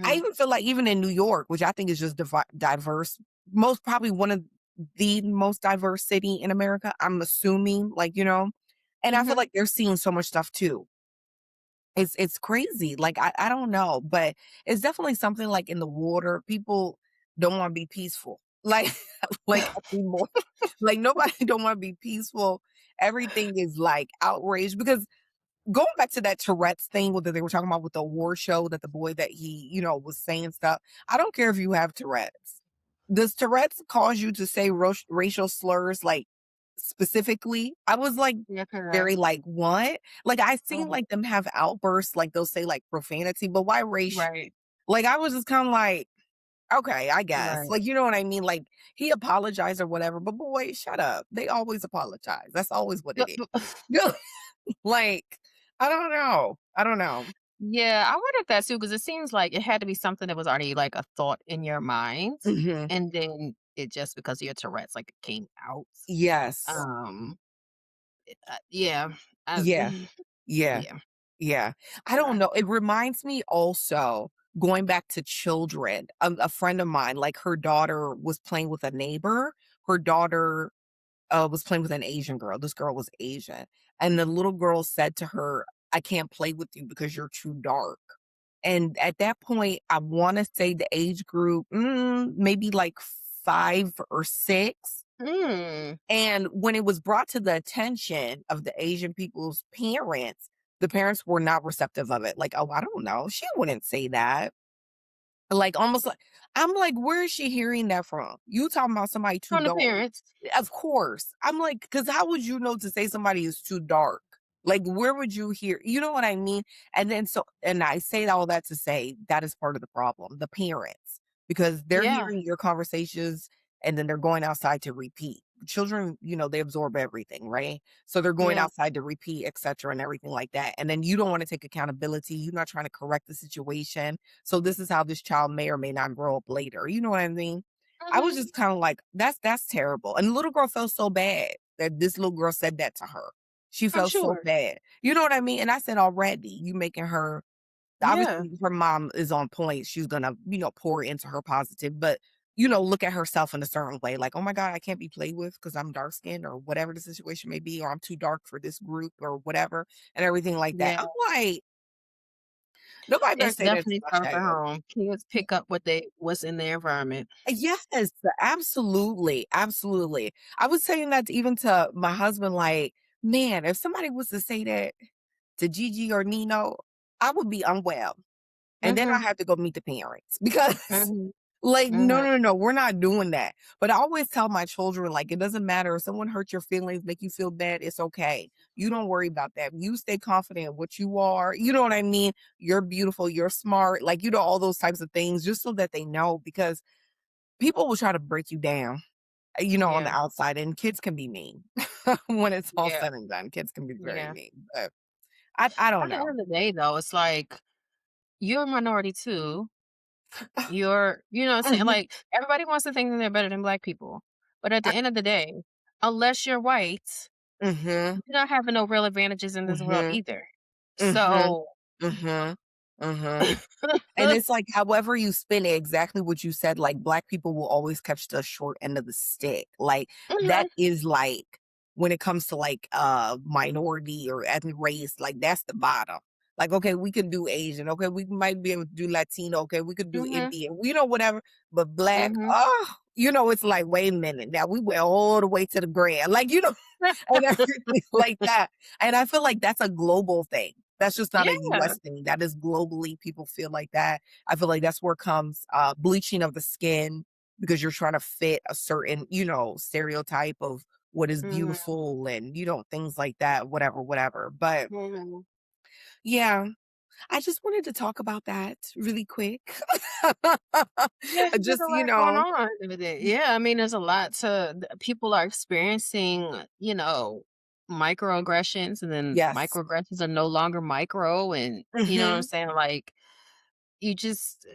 I Mhm. even feel like even in New York, which I think is just diverse, most probably one of the most diverse city in America, I'm assuming, like, and I feel Mhm. like they're seeing so much stuff too. It's crazy. Like I don't know, but it's definitely something like in the water. People don't want to be peaceful. Like like anymore. Like nobody don't want to be peaceful. Everything is like outraged because going back to that Tourette's thing that they were talking about with the award show that the boy that he, was saying stuff. I don't care if you have Tourette's. Does Tourette's cause you to say racial slurs like specifically? I was like Yeah, correct. very like, what? Like I seen Mhm. like them have outbursts, like they'll say like profanity, but why racial? Right, Like I was just kind of like, okay, I guess. right. Like, you know what I mean? Like he apologized or whatever, but boy, shut up. They always apologize. That's always what it is. Like, I don't know. I don't know. Yeah, I wonder if that's too, because it seems like it had to be something that was already like a thought in your mind, Mhm. and then it just because of your Tourette's, like, it came out. Yes. Um, yeah, I Yeah. Yeah. yeah, Yeah. I don't know. It reminds me also going back to children. A friend of mine, like her daughter was playing with a neighbor. Her daughter was playing with an Asian girl. This girl was Asian. And the little girl said to her, I can't play with you because you're too dark. And at that point, I want to say the age group, maybe like 5 or 6. mm. And when it was brought to the attention of the Asian people's parents, the parents were not receptive of it. Like, oh, I don't know. She wouldn't say that. Like, almost like, I'm like, where is she hearing that from? You talking about somebody too From the dark? parents. Of course. I'm like, because how would you know to say somebody is too dark? Like, where would you hear? You know what I mean? And I say all that to say that is part of the problem, the parents, because they're Yeah, hearing your conversations and then they're going outside to repeat. Children, they absorb everything, right? So they're going yeah, outside to repeat, etc., and everything like that. And then you don't want to take accountability. You're not trying to correct the situation. So this is how this child may or may not grow up later. You know what I mean? I was mhm, just kind of like, that's terrible. And the little girl felt so bad that this little girl said that to her. She I'm felt so sure. bad. You know what I mean? And I said already, you making her Yeah, obviously her mom is on point. She's gonna, pour into her positive, but look at herself in a certain way, like, oh my God, I can't be played with because I'm dark skinned or whatever the situation may be, or I'm too dark for this group or whatever, and everything like that. yeah. I'm like, nobody better It's say that to definitely my starts at child. home. Kids pick up what's in their environment. Yes, absolutely, absolutely. I was saying that even to my husband, like, man, if somebody was to say that to Gigi or Nino, I would be unwell. And then I Mhm, have to go meet the parents because, mhm, like, no, mhm. no, no, we're not doing that. But I always tell my children, like, it doesn't matter if someone hurt your feelings, make you feel bad, it's okay. You don't worry about that. You stay confident in what you are. You know what I mean? You're beautiful, you're smart, like, all those types of things, just so that they know because people will try to break you down, on the Yeah, outside, and kids can be mean. When it's all yeah, said and done, kids can be very yeah. mean. But I don't At the end know. of the day, though, it's like you're a minority too. You know what I'm saying? Mhm, Like, everybody wants to think that they're better than black people. But at I the end of the day, unless you're white, mhm, you're not having no real advantages in this world mhm. either. Mhm, So, mhm, mhm, and it's like, however you spin it, exactly what you said, like, black people will always catch the short end of the stick, like, that mhm, is, like, when it comes to, like, minority or ethnic race, like, that's the bottom. Like, okay, we can do Asian, okay, we might be able to do Latino, okay, we could do mhm, Indian, whatever, but black, mhm. it's like, "Wait a minute, now we went all the way to the grand," like, and everything like that, and I feel like that's a global thing. That's just not a Yeah, US thing. That is globally, people feel like that. I feel like that's where comes, bleaching of the skin because you're trying to fit a certain, stereotype of what is mhm, beautiful and, things like that, whatever, whatever. But mhm. yeah, I just wanted to talk about that really quick. Yeah, there's Just, a lot going on with it. Yeah, I mean, there's a lot to people are experiencing, microaggressions, and then yes. microaggressions are no longer micro, and you know what I'm Mhm. saying? Like, you just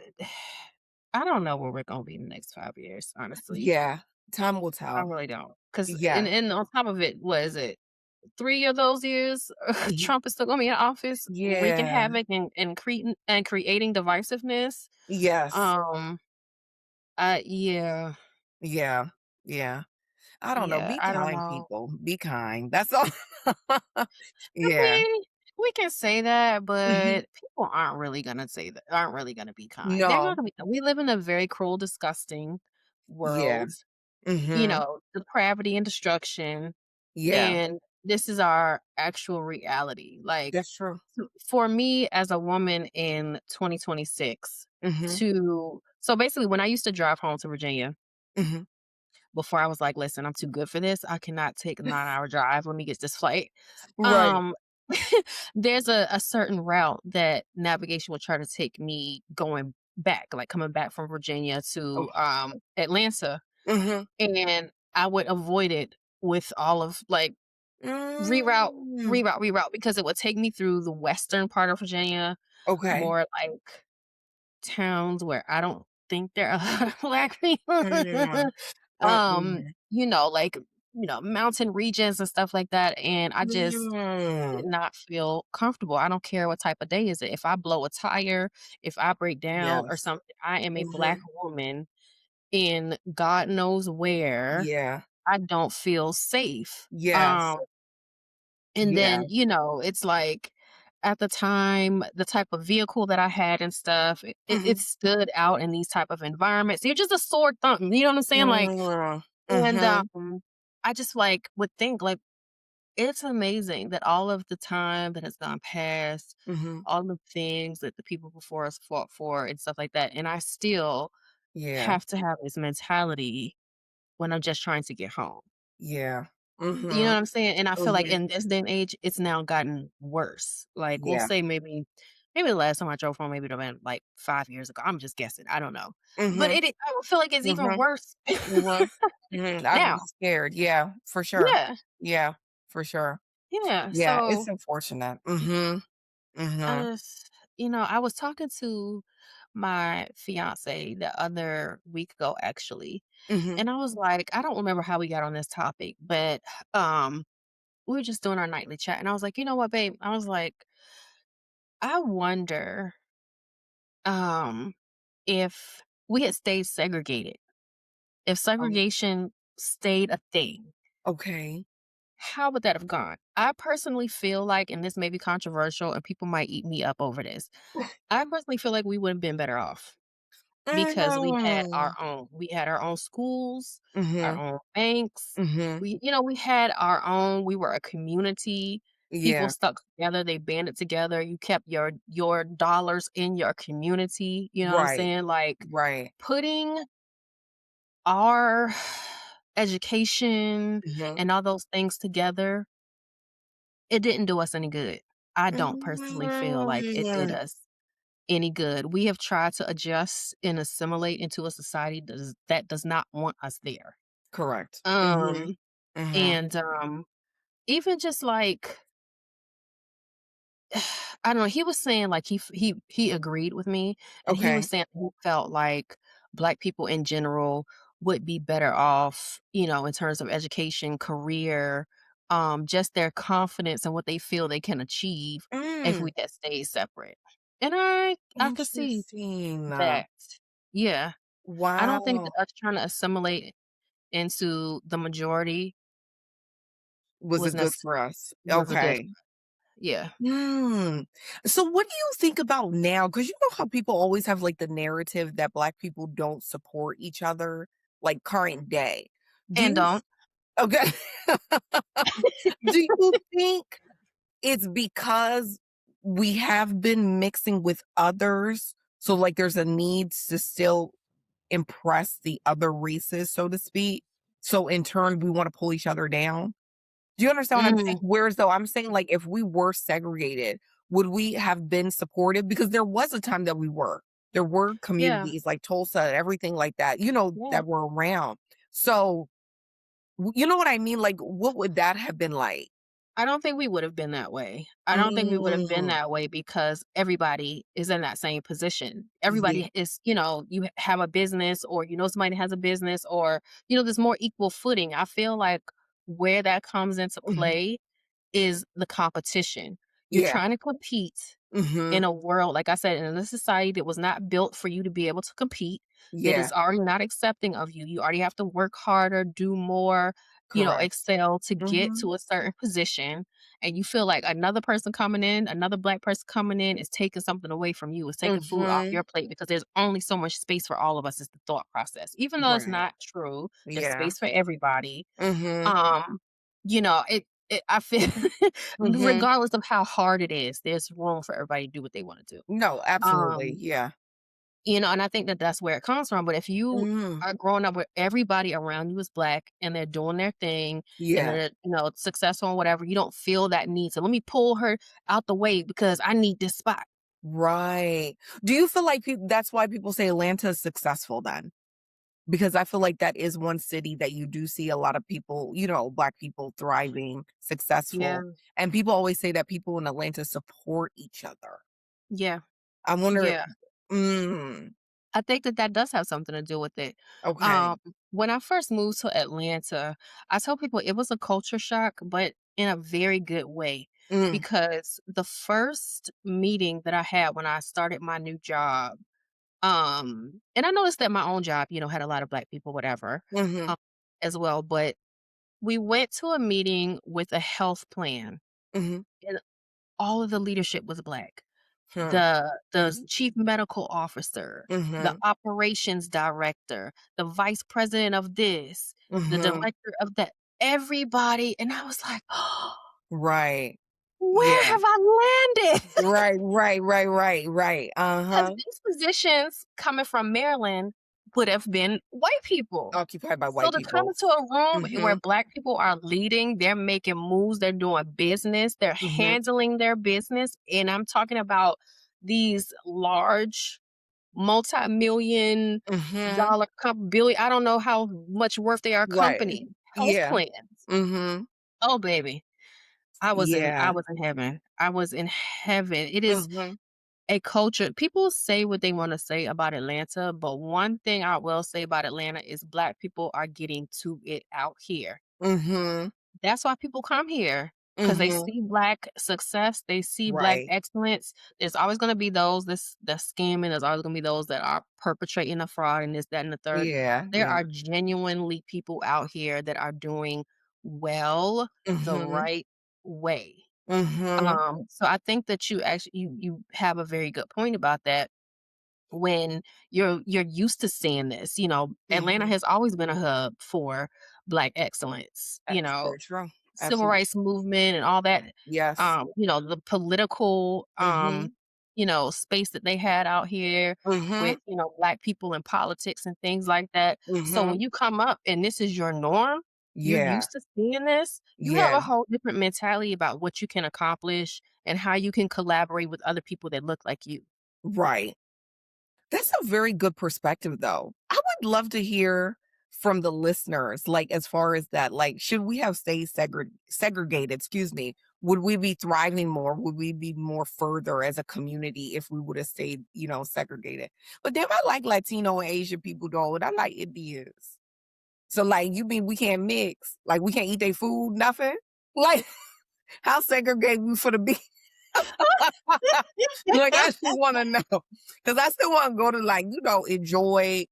I don't know where we're gonna be in the next 5 years, honestly. Yeah. Time will I tell. really don't. Cause Yeah. and on top of it, what is it? 3 of those years, Mhm. Trump is still gonna be in office, wreaking Yeah. havoc and creating divisiveness. Yes. Um, yeah. Yeah. Yeah. I don't know. Yeah, Be I don't kind, know. people. Be kind. That's all. I Yeah. mean, we can say that, Mhm. but people aren't really gonna say that. Aren't really gonna be kind. They're not No. gonna be. We live in a very cruel, disgusting Yeah. world. Mhm. Depravity and destruction, Yeah. and this is our actual reality. Like, That's true. for me as a woman in 2026 Mhm, to so basically when I used to drive home to Virginia mhm. before I was like, listen, I'm too good for this. I cannot take a 9-hour drive. Let me get this flight. Right. Um there's a certain route that navigation will try to take me going back, like coming back from Virginia Oh, to Atlanta. mhm. And I would avoid it with all of like reroute, Mm. reroute because it would take me through the western part of Virginia, Okay. more like towns where I don't think there are a lot of black people. Mm. Mm-mm. Like, mountain regions and stuff like that. And I just did Mm. not feel comfortable. I don't care what type of day is it. If I blow a tire, if I break down or Yes. something, I am a black Mhm. woman in God knows where. Yeah. I don't feel safe. Yes. And Yeah. then, it's like at the time, the type of vehicle that I had and stuff, it Mhm. stood out in these type of environments. You're just a sore thumb, you know what I'm saying? Like, Mm. and Mhm. I just like would think like it's amazing that all of the time that has gone past, Mhm. all the things that the people before us fought for and stuff like that, and I still Yeah. have to have this mentality when I'm just trying to get home. Yeah. You know Mhm. what I'm saying? And I feel like Mhm. in this day and age, it's now gotten worse. Like, we'll Yeah. say maybe the last time I drove home maybe been like 5 years ago. I'm just guessing. I don't know. But Mhm. I would feel like it's even Mhm. worse Mhm. Mhm. I'd be now. scared. Yeah, for sure. Yeah. Yeah, for sure. Yeah. Yeah, it's So unfortunate. Mhm. I Mhm. just, I was talking to my fiance the other week ago, actually. Mhm. And I was like, I don't remember how we got on this topic, but um, we were just doing our nightly chat. And I was like, you know what, babe? I was like, I wonder um, if we had stayed segregated, if Oh, segregation stayed a thing, okay. how would that have gone? I personally feel like, and this may be controversial and people might eat me up over this, I personally feel like we would have been better off because Mm. we had our own schools, our Mhm. own banks. Mhm. We had our own, we were a community. People Yeah. stuck together, they banded together. You kept your dollars in your community. You know what I'm Right. saying? Like Right. putting our education Mhm. and all those things together, it didn't do us any good. I don't personally feel like it did Mm. us any good. We have tried to adjust and assimilate into a society that does not want us there. Correct. Mhm. Um, Mhm. and even just like I don't know, he was saying like he agreed with me and he was Okay. saying he felt like black people in general would be better off, in terms of education, career, just their confidence and what they feel they can achieve if Mm. we had stayed separate. And I could see Interesting. that. Yeah. I don't think that Wow. us trying to assimilate into the majority Was was it good necessary for us? was a good Okay. yeah. Hmm. So what do you think about now? Because you know how people always have like the narrative that black people don't support each other, like current day. Do And you don't. okay? Do you think it's because we have been mixing with others? So like there's a need to still impress the other races, so to speak. So in turn, we want to pull each other down. Do you understand what I'm saying? Mm, Whereas though I'm saying like if we were segregated, would we have been supportive? Because there was a time that we were. There were yeah, communities like Tulsa and everything like that, yeah. that were around. So, you know what I mean? Like, what would that have been like? I don't think we would have been that way. I don't think we would have been Mm, that way because everybody is in that same position. yeah. Everybody is, you have a business or somebody has a business or, there's more equal footing. I feel like where that comes into Mhm. play is the competition. You're Yeah. trying to compete Mhm. in a world, like I said, in a society that was not built for you to be able to compete, that Yeah. is already not accepting of you. You already have to work harder, do more, Correct. excel to get Mhm. to a certain position. And you feel like another person coming in, another black person coming in is taking something away from you, is taking food off Mhm. your plate because there's only so much space for all of us, is the thought process. Even though it's Right. not true, there's Yeah. space for everybody. Mhm. Um, it I feel Mhm. regardless of how hard it is, there's room for everybody to do what they wanna do. No, absolutely, Um, yeah. and I think that that's where it comes from, but if you Mm, are growing up where everybody around you is Black and they're doing their thing and yeah, they're, successful and whatever, you don't feel that need, so let me pull her out the way because I need this spot. right. Do you feel like that's why people say Atlanta is successful then? Because I feel like that is one city that you do see a lot of people, Black people thriving, Yeah, successful, and people always say that people in Atlanta support each other. yeah, I wonder. yeah. Mm, I think that that does have something to do with it. okay. Um, when I first moved to Atlanta, I tell people it was a culture shock, but in a very good way. Mm, Because the first meeting that I had when I started my new job, and I noticed that my own job, had a lot of Black people, whatever, mhm, um, as well. But we went to a meeting with a health plan, mhm, and all of the leadership was Black. hmm, The chief medical officer, the mhm, operations director, the vice president of this, the mhm. director of that, everybody, and I was like, Right. "Where Yeah. have I landed?" Right, right, right, right, right. 'Cause Uh-huh. these positions coming from Maryland would have been white people. Occupied by So white to come people. into a room where Mhm, Black people are leading, they're making moves, they're doing business, they're mhm, handling their business, and I'm talking about these large multi-million mhm. dollar billion, I don't know how much worth they are, Right. company, health Yeah. plans. Mhm. Oh, baby. I Yeah. was in heaven. I was in heaven. It is Mhm, a culture. People say what they want to say about Atlanta, but one thing I will say about Atlanta is Black people are getting to it out here. mhm, That's why people come here, because they mhm. see Black success, they see Black Right. excellence. There's always gonna be those that's scamming, there's always gonna be those that are perpetrating a fraud and this, that, and the third. Yeah, There yeah. are genuinely people out here that are doing well the Mhm, right way. mhm, So I think that you have a very good point about that when you're used to seeing this. Atlanta mhm. has always been a hub for Black excellence, That's very true. civil Absolutely. rights movement and all that, Yes. the political, Mhm, space that they had out here mhm, with, Black people in politics and things like that. So mhm. when you come up and this is your norm, you're Yeah, used to seeing this, you have yeah, a whole different mentality about what you can accomplish and how you can collaborate with other people that look like you. right. That's a very good perspective, though. I would love to hear from the listeners, like, as far as that, like, should we have stayed segregated, excuse me, would we be thriving more? Would we be more further as a community if we would have stayed, segregated? But then I like Latino and Asian people, though, and I like Indians. So, like, you mean we can't mix? Like, we can't eat their food, nothing? Like, how segregated we for the be? Like, I just wanna know, know, cause I still wanna go to, like, enjoy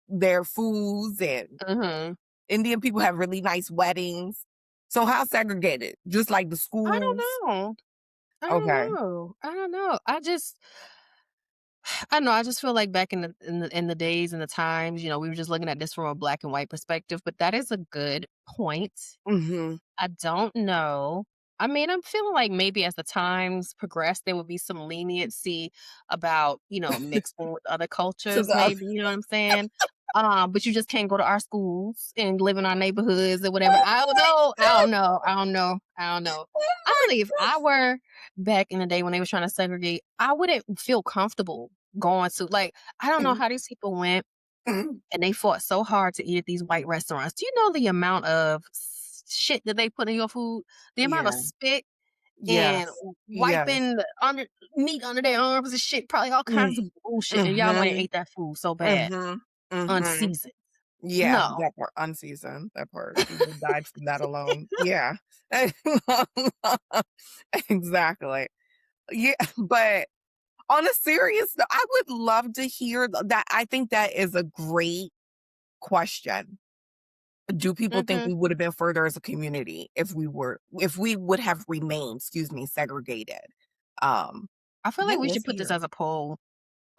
their foods, and Mhm. Indian people have really nice weddings. So how segregated? Just like the I schools? don't know. I don't Okay. know. I don't know. I know, I just feel like back in the days and the times, we were just looking at this from a black and white perspective, but that is a good point. Mhm. I don't know. I mean, I'm feeling like maybe as the times progress, there would be some leniency about, mixing with other To cultures, the other. maybe, you know what I'm saying? But you just can't go to our schools and live in our neighborhoods or whatever. I don't know. I don't know. I don't know. I don't know. I feel like if I were back in the day when they were trying to segregate, I wouldn't feel comfortable going to, like, I don't know how these people went and they fought so hard to eat at these white restaurants. Do you know the amount of shit that they put in your food? The amount of Yeah. spit and Yes. Yes. wiping the meat under their arms and shit, probably all Mm. kinds of bullshit, and y'all went and Mhm. ate that food so bad, Mhm. Mhm. unseasoned. Yeah, No. that part, unseasoned, that part. People died from that alone. Yeah. Exactly. Yeah, but on a serious note, I would love to hear that. I think that is a great question. Do people think Mhm. we would have been further as a community if we would have remained, excuse me, segregated? Um, I feel yeah, like we let's should put this hear. as a poll.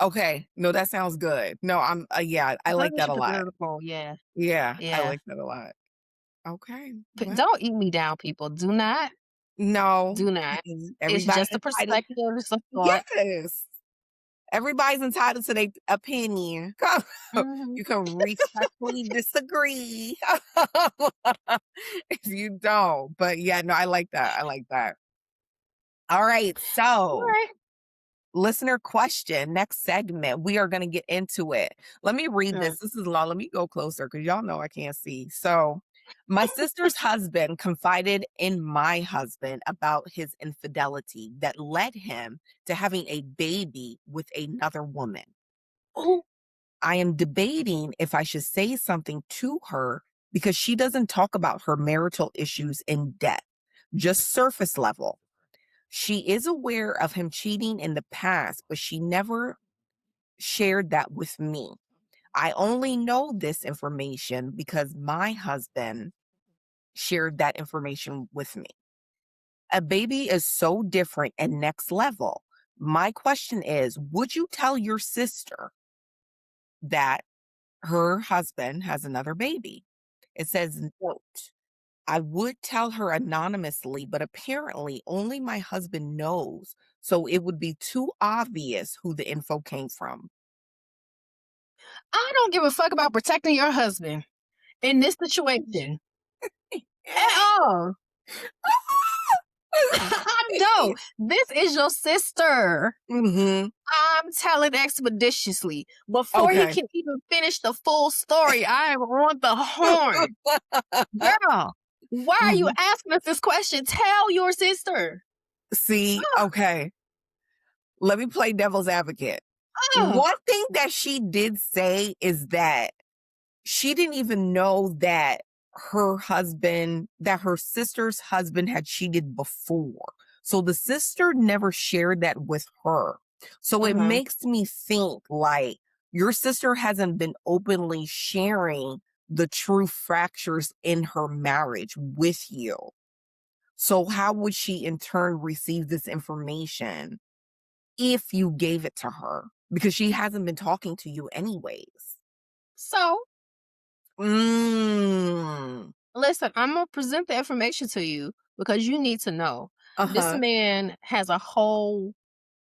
Okay, no, that sounds good. No, yeah, I I feel like like we that should a put that lot. as a poll, yeah. Yeah, I Yeah. like that a lot. Okay. Well, Don't eat me down, people. Do not, no, do not. because It's everybody's just a entitled. perspective, it's a thought. Yes. Everybody's entitled to their opinion. Mhm. You can respectfully disagree if you don't. But yeah, no, I like that. I like that. All right. So, Alright. listener question, next segment. We are going to get into it. Let me read Mm. this. This is long. Let me go closer because y'all know I can't see. So, my sister's husband confided in my husband about his infidelity that led him to having a baby with another woman. Oh, I am debating if I should say something to her because she doesn't talk about her marital issues in depth, just surface level. She is aware of him cheating in the past, but she never shared that with me. I only know this information because my husband shared that information with me. A baby is so different and next level. My question is, would you tell your sister that her husband has another baby? It says, note, I would tell her anonymously, but apparently only my husband knows. So it would be too obvious who the info came from. I don't give a fuck about protecting your husband in this situation at all. No, this is your sister. Hmm. I'm telling expeditiously. Before you Okay. can even finish the full story, I am on the horn. Girl, why are you Mhm. asking us this question? Tell your sister. See, okay. Let me play devil's advocate. Ugh, One thing that she did say is that she didn't even know that her sister's husband had cheated before. So the sister never shared that with her. So it uh-huh. makes me think like your sister hasn't been openly sharing the true fractures in her marriage with you. So how would she in turn receive this information if you gave it to her? Because she hasn't been talking to you anyways. So, Mm. listen, I'm gonna present the information to you because you need to know. This Uh-huh. man has a whole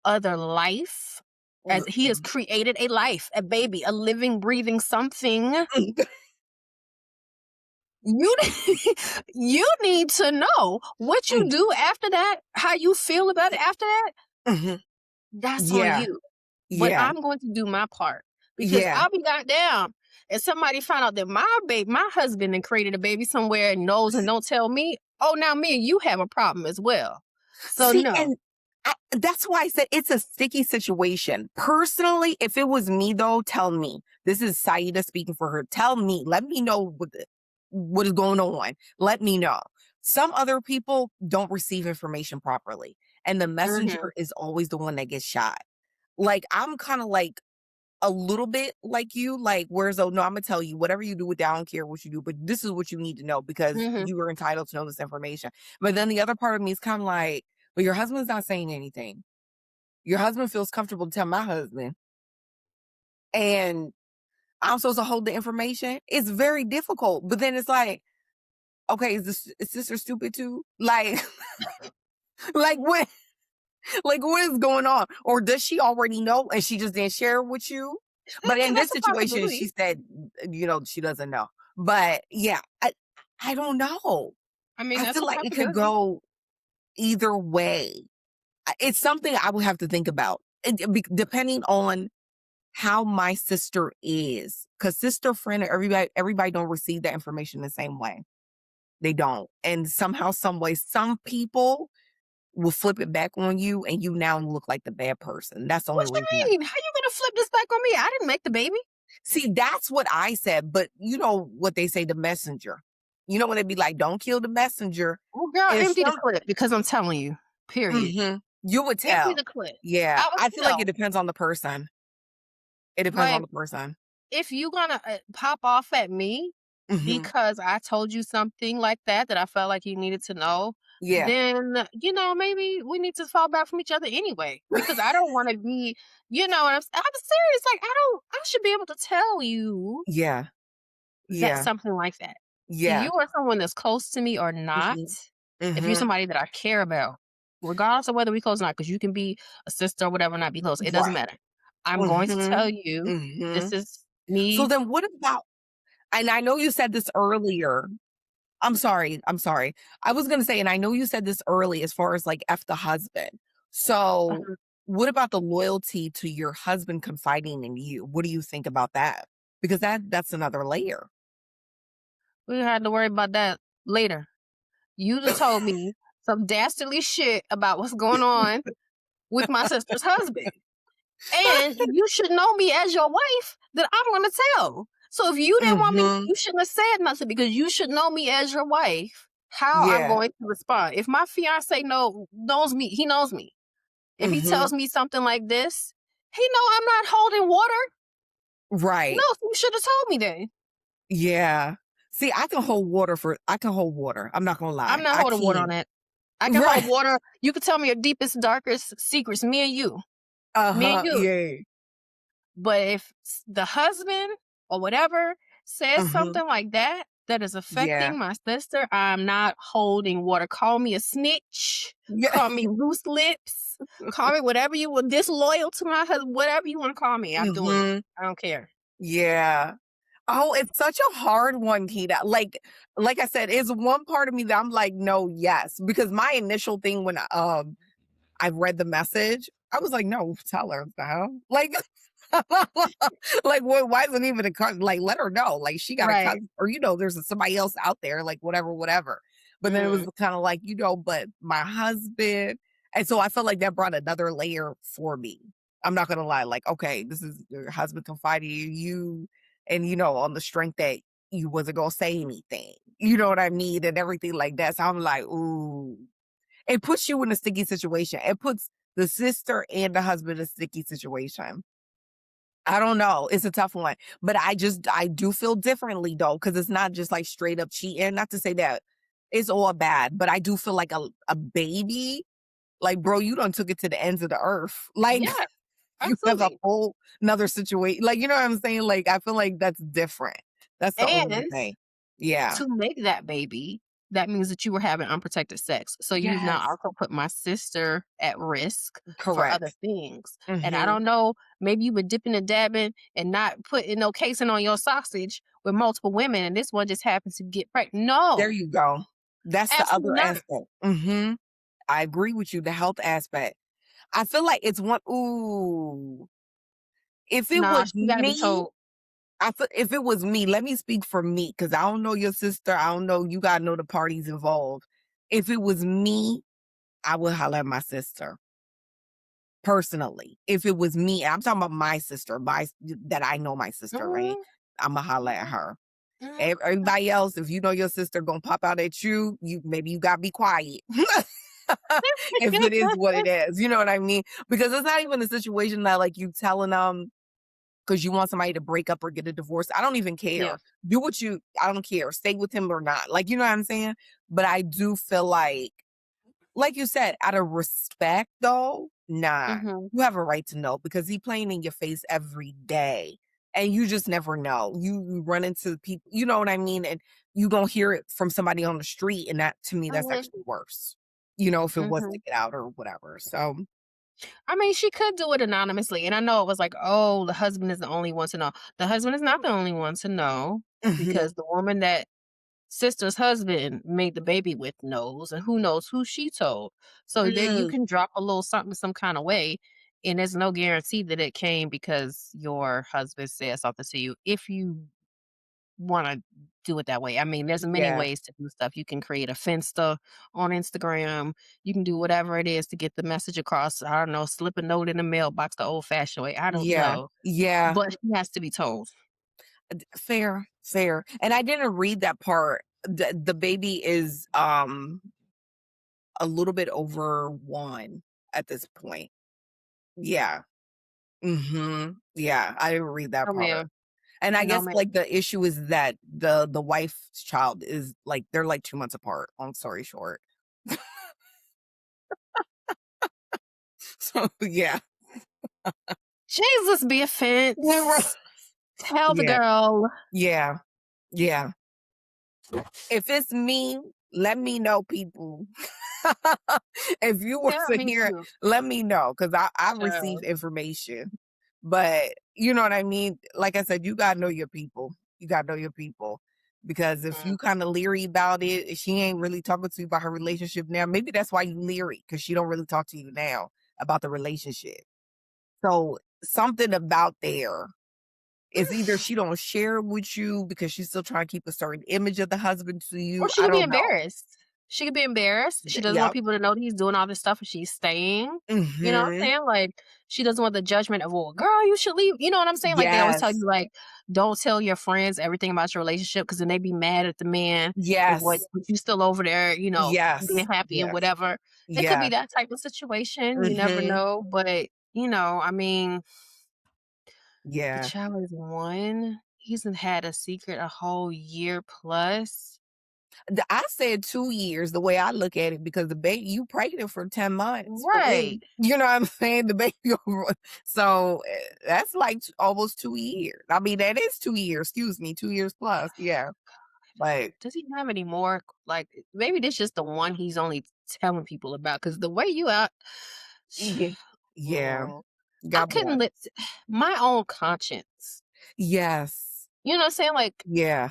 other life. As he has Mm. created a life, a baby, a living, breathing something. You you need to know what you Mm. do after that, how you feel about it after that. Mhm. That's on Yeah, you. But yeah, I'm going to do my part because yeah. I'll be goddamn if somebody found out that my husband and created a baby somewhere and knows and don't tell me. Oh, now me and you have a problem as well. So See, no. and that's why I said it's a sticky situation. Personally, if it was me though, tell me. This is Saida speaking for her. Tell me. Let me know what is going on. Let me know. Some other people don't receive information properly, and the Hmm. messenger is always the one that gets shot. Like I'm kind of like a little bit like you, like, whereas, oh, no, I'm gonna tell you whatever you do with that, I don't care what you do, but this is what you need to know because Hmm. you are entitled to know this information. But then the other part of me is kind of like, but your husband's not saying anything. Your husband feels comfortable to tell my husband, and I'm supposed to hold the information. It's very difficult. But then it's like, okay, is sister stupid too? Like, like what? Like, what is going on? Or does she already know and she just didn't share it with you? But in this That's a situation, she possibility. said, she doesn't know. But yeah, I don't know. I mean, I that's feel a like it could possibility. go either way. It's something I would have to think about, depending on how my sister is. Because sister, friend, or everybody don't receive that information the same way. They don't. And somehow, some way, some people will flip it back on you and you now look like the bad person. That's the only What you reason I mean? How you gonna flip this back on me? I didn't make the baby. see. That's what I said, but you know what they say, the messenger. You know when they be like, "Don't kill the messenger." Well, girl, If empty the some, clip because I'm telling you. Period. you would Empty tell. the clip. Yeah, I was, I feel like it depends on the person. It depends on like, the person. if you gonna pop off at me Hmm. because I told you something like that I felt like you needed to know, Yeah, then maybe we need to fall back from each other anyway. Because I don't want to be, I'm serious. Like I should be able to tell you yeah, that yeah. something like that. Yeah. You are someone that's close to me or not, Mhm. if you're Mhm. somebody that I care about, regardless of whether we close or not, because you can be a sister or whatever, not be close, it doesn't Right. matter. I'm going to tell Mhm. you, this Mhm. is So me. then what about, and I know you said this earlier. I'm sorry. I was gonna say, and I know you said this early as far as like F the husband. So Mhm. what about the loyalty to your husband confiding in you? What do you think about that? Because that's another layer. We had to worry about that later. You just told me some dastardly shit about what's going on with my sister's husband. And you should know me as your wife that I'm gonna tell. So if you didn't want me, Mhm. you shouldn't have said nothing because you should know me as your wife. How I'm Yeah. going to respond. If my fiance knows me, he knows me. If he Mhm. tells me something like this, he know I'm not holding water. No, Right. you should have told me then. Yeah. See, I can hold water. I'm not gonna I'm lie. not I holding water on can. that. I can hold Right. water. You can tell me your deepest, darkest secrets, me and you. Me and Uh-huh. you. Yeah. But if the husband or whatever says Mhm. something like that, that is Yeah. affecting my sister, I'm not holding water. Call me a snitch, Yeah. call me loose lips, call me whatever you want, disloyal to my husband, whatever you want to call me, I'm doing it. Mhm. I don't care. Yeah. Oh, it's such a hard one, Kita. Like I said, it's one part of me that I'm like, no, yes. Because my initial thing when I read the message, I was like, no, tell her the hell. Like like what, why isn't even a cut? Like, let her know. Like she got a cut, Right. or there's somebody else out there, like whatever, whatever. But then it was Mm. kind of like, but my husband. And so I felt like that brought another layer for me. I'm not gonna lie, like, okay, this is your husband confiding in you, and on the strength that you wasn't gonna say anything. You know what I mean? And everything like that. So I'm like, ooh. It puts you in a sticky situation. It puts the sister and the husband in a sticky situation. I don't know. It's a tough one. But I do feel differently though, because it's not just like straight up cheating. Not to say that it's all bad, but I do feel like a baby. Like, bro, you done took it to the ends of the earth. Like Yeah, you have a absolutely. whole another situation. Like, you know what I'm saying? Like, I feel like that's different. That's the only And thing. Yeah. to make that baby, that means that you were having unprotected sex. So you've now Yes. also put my sister at risk for other Correct. things. And I Hmm. don't know, maybe you've been dipping and dabbing and not putting no casing on your sausage with multiple women, and this one just happens to get pregnant. There No, you go. That's the absolutely other not. aspect. I agree with you, the health aspect. I feel like it's one ooh, if it Nah, was she got to be me, told. if it was me, let me speak for me, because I don't know your sister, I don't know, you gotta know the parties involved. If it was me, I would holler at my sister, personally. If it was me, I'm talking about my sister, that I know my sister, right? Mhm, Imma holler at mhm, her. mhm. Everybody else, if you know your sister gonna pop out at you, maybe you gotta be quiet. If it is what it is, you know what I mean? Because it's not even a situation that like you telling them because you want somebody to break up or get a divorce. I don't even Yeah. care. I don't care. Stay with him or not. Like, you know what I'm saying? But I do feel like you said, out of respect though, nah. Mhm. You have a right to know because he playing in your face every day. And you just never know. You run into people, you know what I mean? And you gonna hear it from somebody on the street. And that to me, that's Mhm. actually worse. If it was to Mhm. get out or whatever. So I mean, she could do it anonymously, and I know it was like, "Oh, the husband is the only one to know." The husband is not the only one to know mhm, because the woman that sister's husband made the baby with knows, and who knows who she told. So there you mm, can drop a little something some kind of way, and there's no guarantee that it came because your husband said something to you. If you wanna do it that way. I mean, there's many yeah, ways to do stuff. You can create a Finsta on Instagram. You can do whatever it is to get the message across. I don't know, slip a note in the mailbox the old-fashioned way. I don't yeah, know, yeah. but he has to be told. Fair, fair. And I didn't read that part. The baby is a little bit over 1 at this point. Yeah. Yeah, I didn't read that No, part. ma'am. And I No, guess, ma'am. like, the issue is that the wife's child is, like, they're, like, 2 months apart, long story short. So, yeah. Jesus be Yeah, offense. Tell the girl. yeah, yeah. If it's me, let me know, people. If you were Yeah, to me hear, too. let me know because I receive Child. information. But you know what I mean? Like I said, you gotta know your people. You gotta know your people. Because if Mm. you kind of leery about it, she ain't really talking to you about her relationship now. Maybe that's why you leery, because she don't really talk to you now about the relationship. So something about there is either she don't share with you because she's still trying to keep a certain image of the husband to Or you. she I could be don't know. embarrassed. She could be embarrassed. She doesn't want Yep. people to know that he's doing all this stuff and she's staying. You know what I'm Mhm. saying? Like, she doesn't want the judgment of, well, girl, you should leave. You know what I'm saying? Like, they always tell Yes. you, like, don't tell your friends everything about your relationship because then they be mad at the man if what Yes. if you still over there, being Yes. happy and Yes. whatever. It could be Yeah. that type of situation. You never Mhm. know. But, I mean, the Yeah. child is one. He's had a secret a whole year plus. I said 2 years the way I look at it because the baby you pregnant for 10 months for Right. me. You know what I'm saying? The baby over so, that's like almost 2 years. I mean, that is 2 years, excuse me, 2 years plus, yeah. Like, Does he have any more? Like, maybe this just the one he's only telling people about. Because the way you out, yeah. Yeah. man, I God couldn't bless. let my own conscience. Yes. You know what I'm saying? Like, Yeah.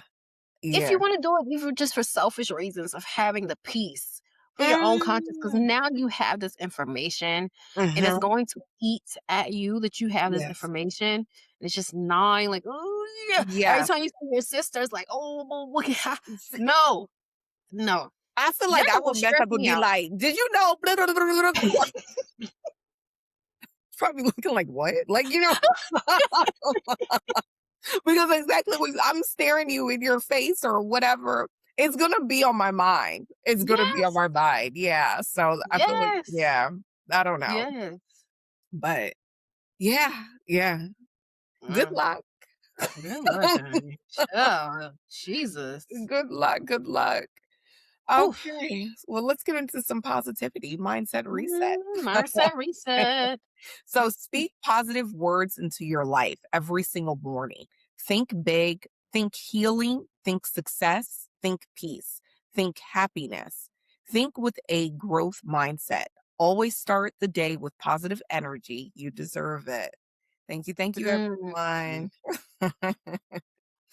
if Yeah. you want to do it, even just for selfish reasons of having the peace for your own conscience, because Mm. now you have this information and it's Mhm. going to eat at you that you have this Yes. information. And it's just gnawing, like, oh, yeah. Every Yeah. time you see your sister, it's like, oh, look at no, no. I feel That like I will would mess stress up and me be out. like, "Did you know?" Blah, blah, blah, blah, blah." Probably looking like, "What?" Like, because exactly what I'm staring you in your face or whatever, it's gonna be on my mind. It's gonna be on Yes, my mind. Yeah. So I feel like, yes, yeah, I don't know. yes. But yeah, yeah. Good Mm, luck. good luck, honey. Child, Jesus. Good luck. Good luck. Oof. Okay. Well, let's get into some positivity. Mindset reset. Mindset reset. So speak positive words into your life every single morning. Think big, think healing, think success, think peace, think happiness. Think with a growth mindset. Always start the day with positive energy. You deserve it. Thank you, Mm, everyone.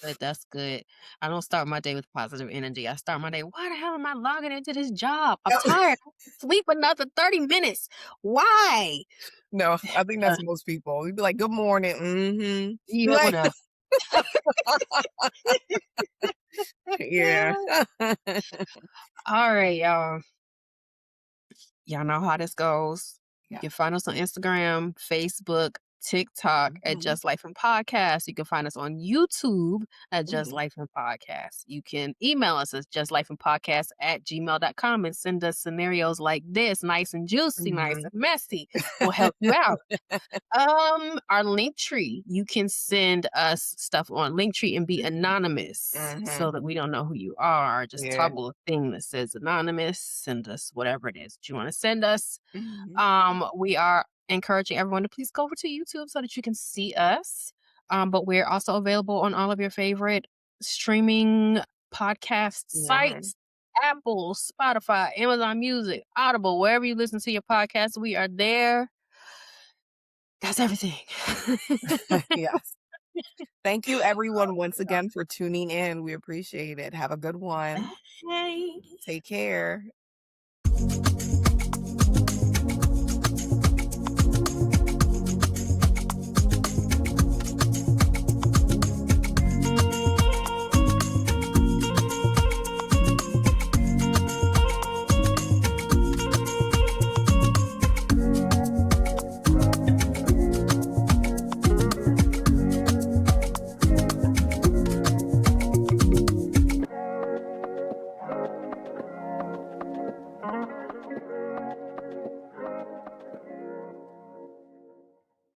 but that's good. I don't start my day with positive energy. I start my day, why the hell am I logging into this job? I'm tired. I can sleep another 30 minutes. Why? No, I think Uh, that's most people. You'd be like, "Good morning." yeah, Like, whatever. yeah. All right, y'all. Y'all know how this goes. You Yeah. can find us on Instagram, Facebook, TikTok at Mhm, Just Life and Podcast. You can find us on YouTube at Just mhm, Life and Podcast. You can email us at justlifeandpodcast at gmail.com and send us scenarios like this, nice and juicy, nice mhm. and messy. We'll help you out. Our link tree, you can send us stuff on Linktree and be anonymous so Mhm. that we don't know who you are. Just Yeah. toggle a thing that says anonymous, send us whatever it is that you want to send us. Mhm. We are encouraging everyone to please go over to YouTube so that you can see us. But we're also available on all of your favorite streaming podcast Mhm. sites. Apple, Spotify, Amazon Music, Audible, wherever you listen to your podcast, we are there. That's everything. Yes. Thank you, everyone, once again for tuning in. We appreciate it. Have a good one. Hey. Take care.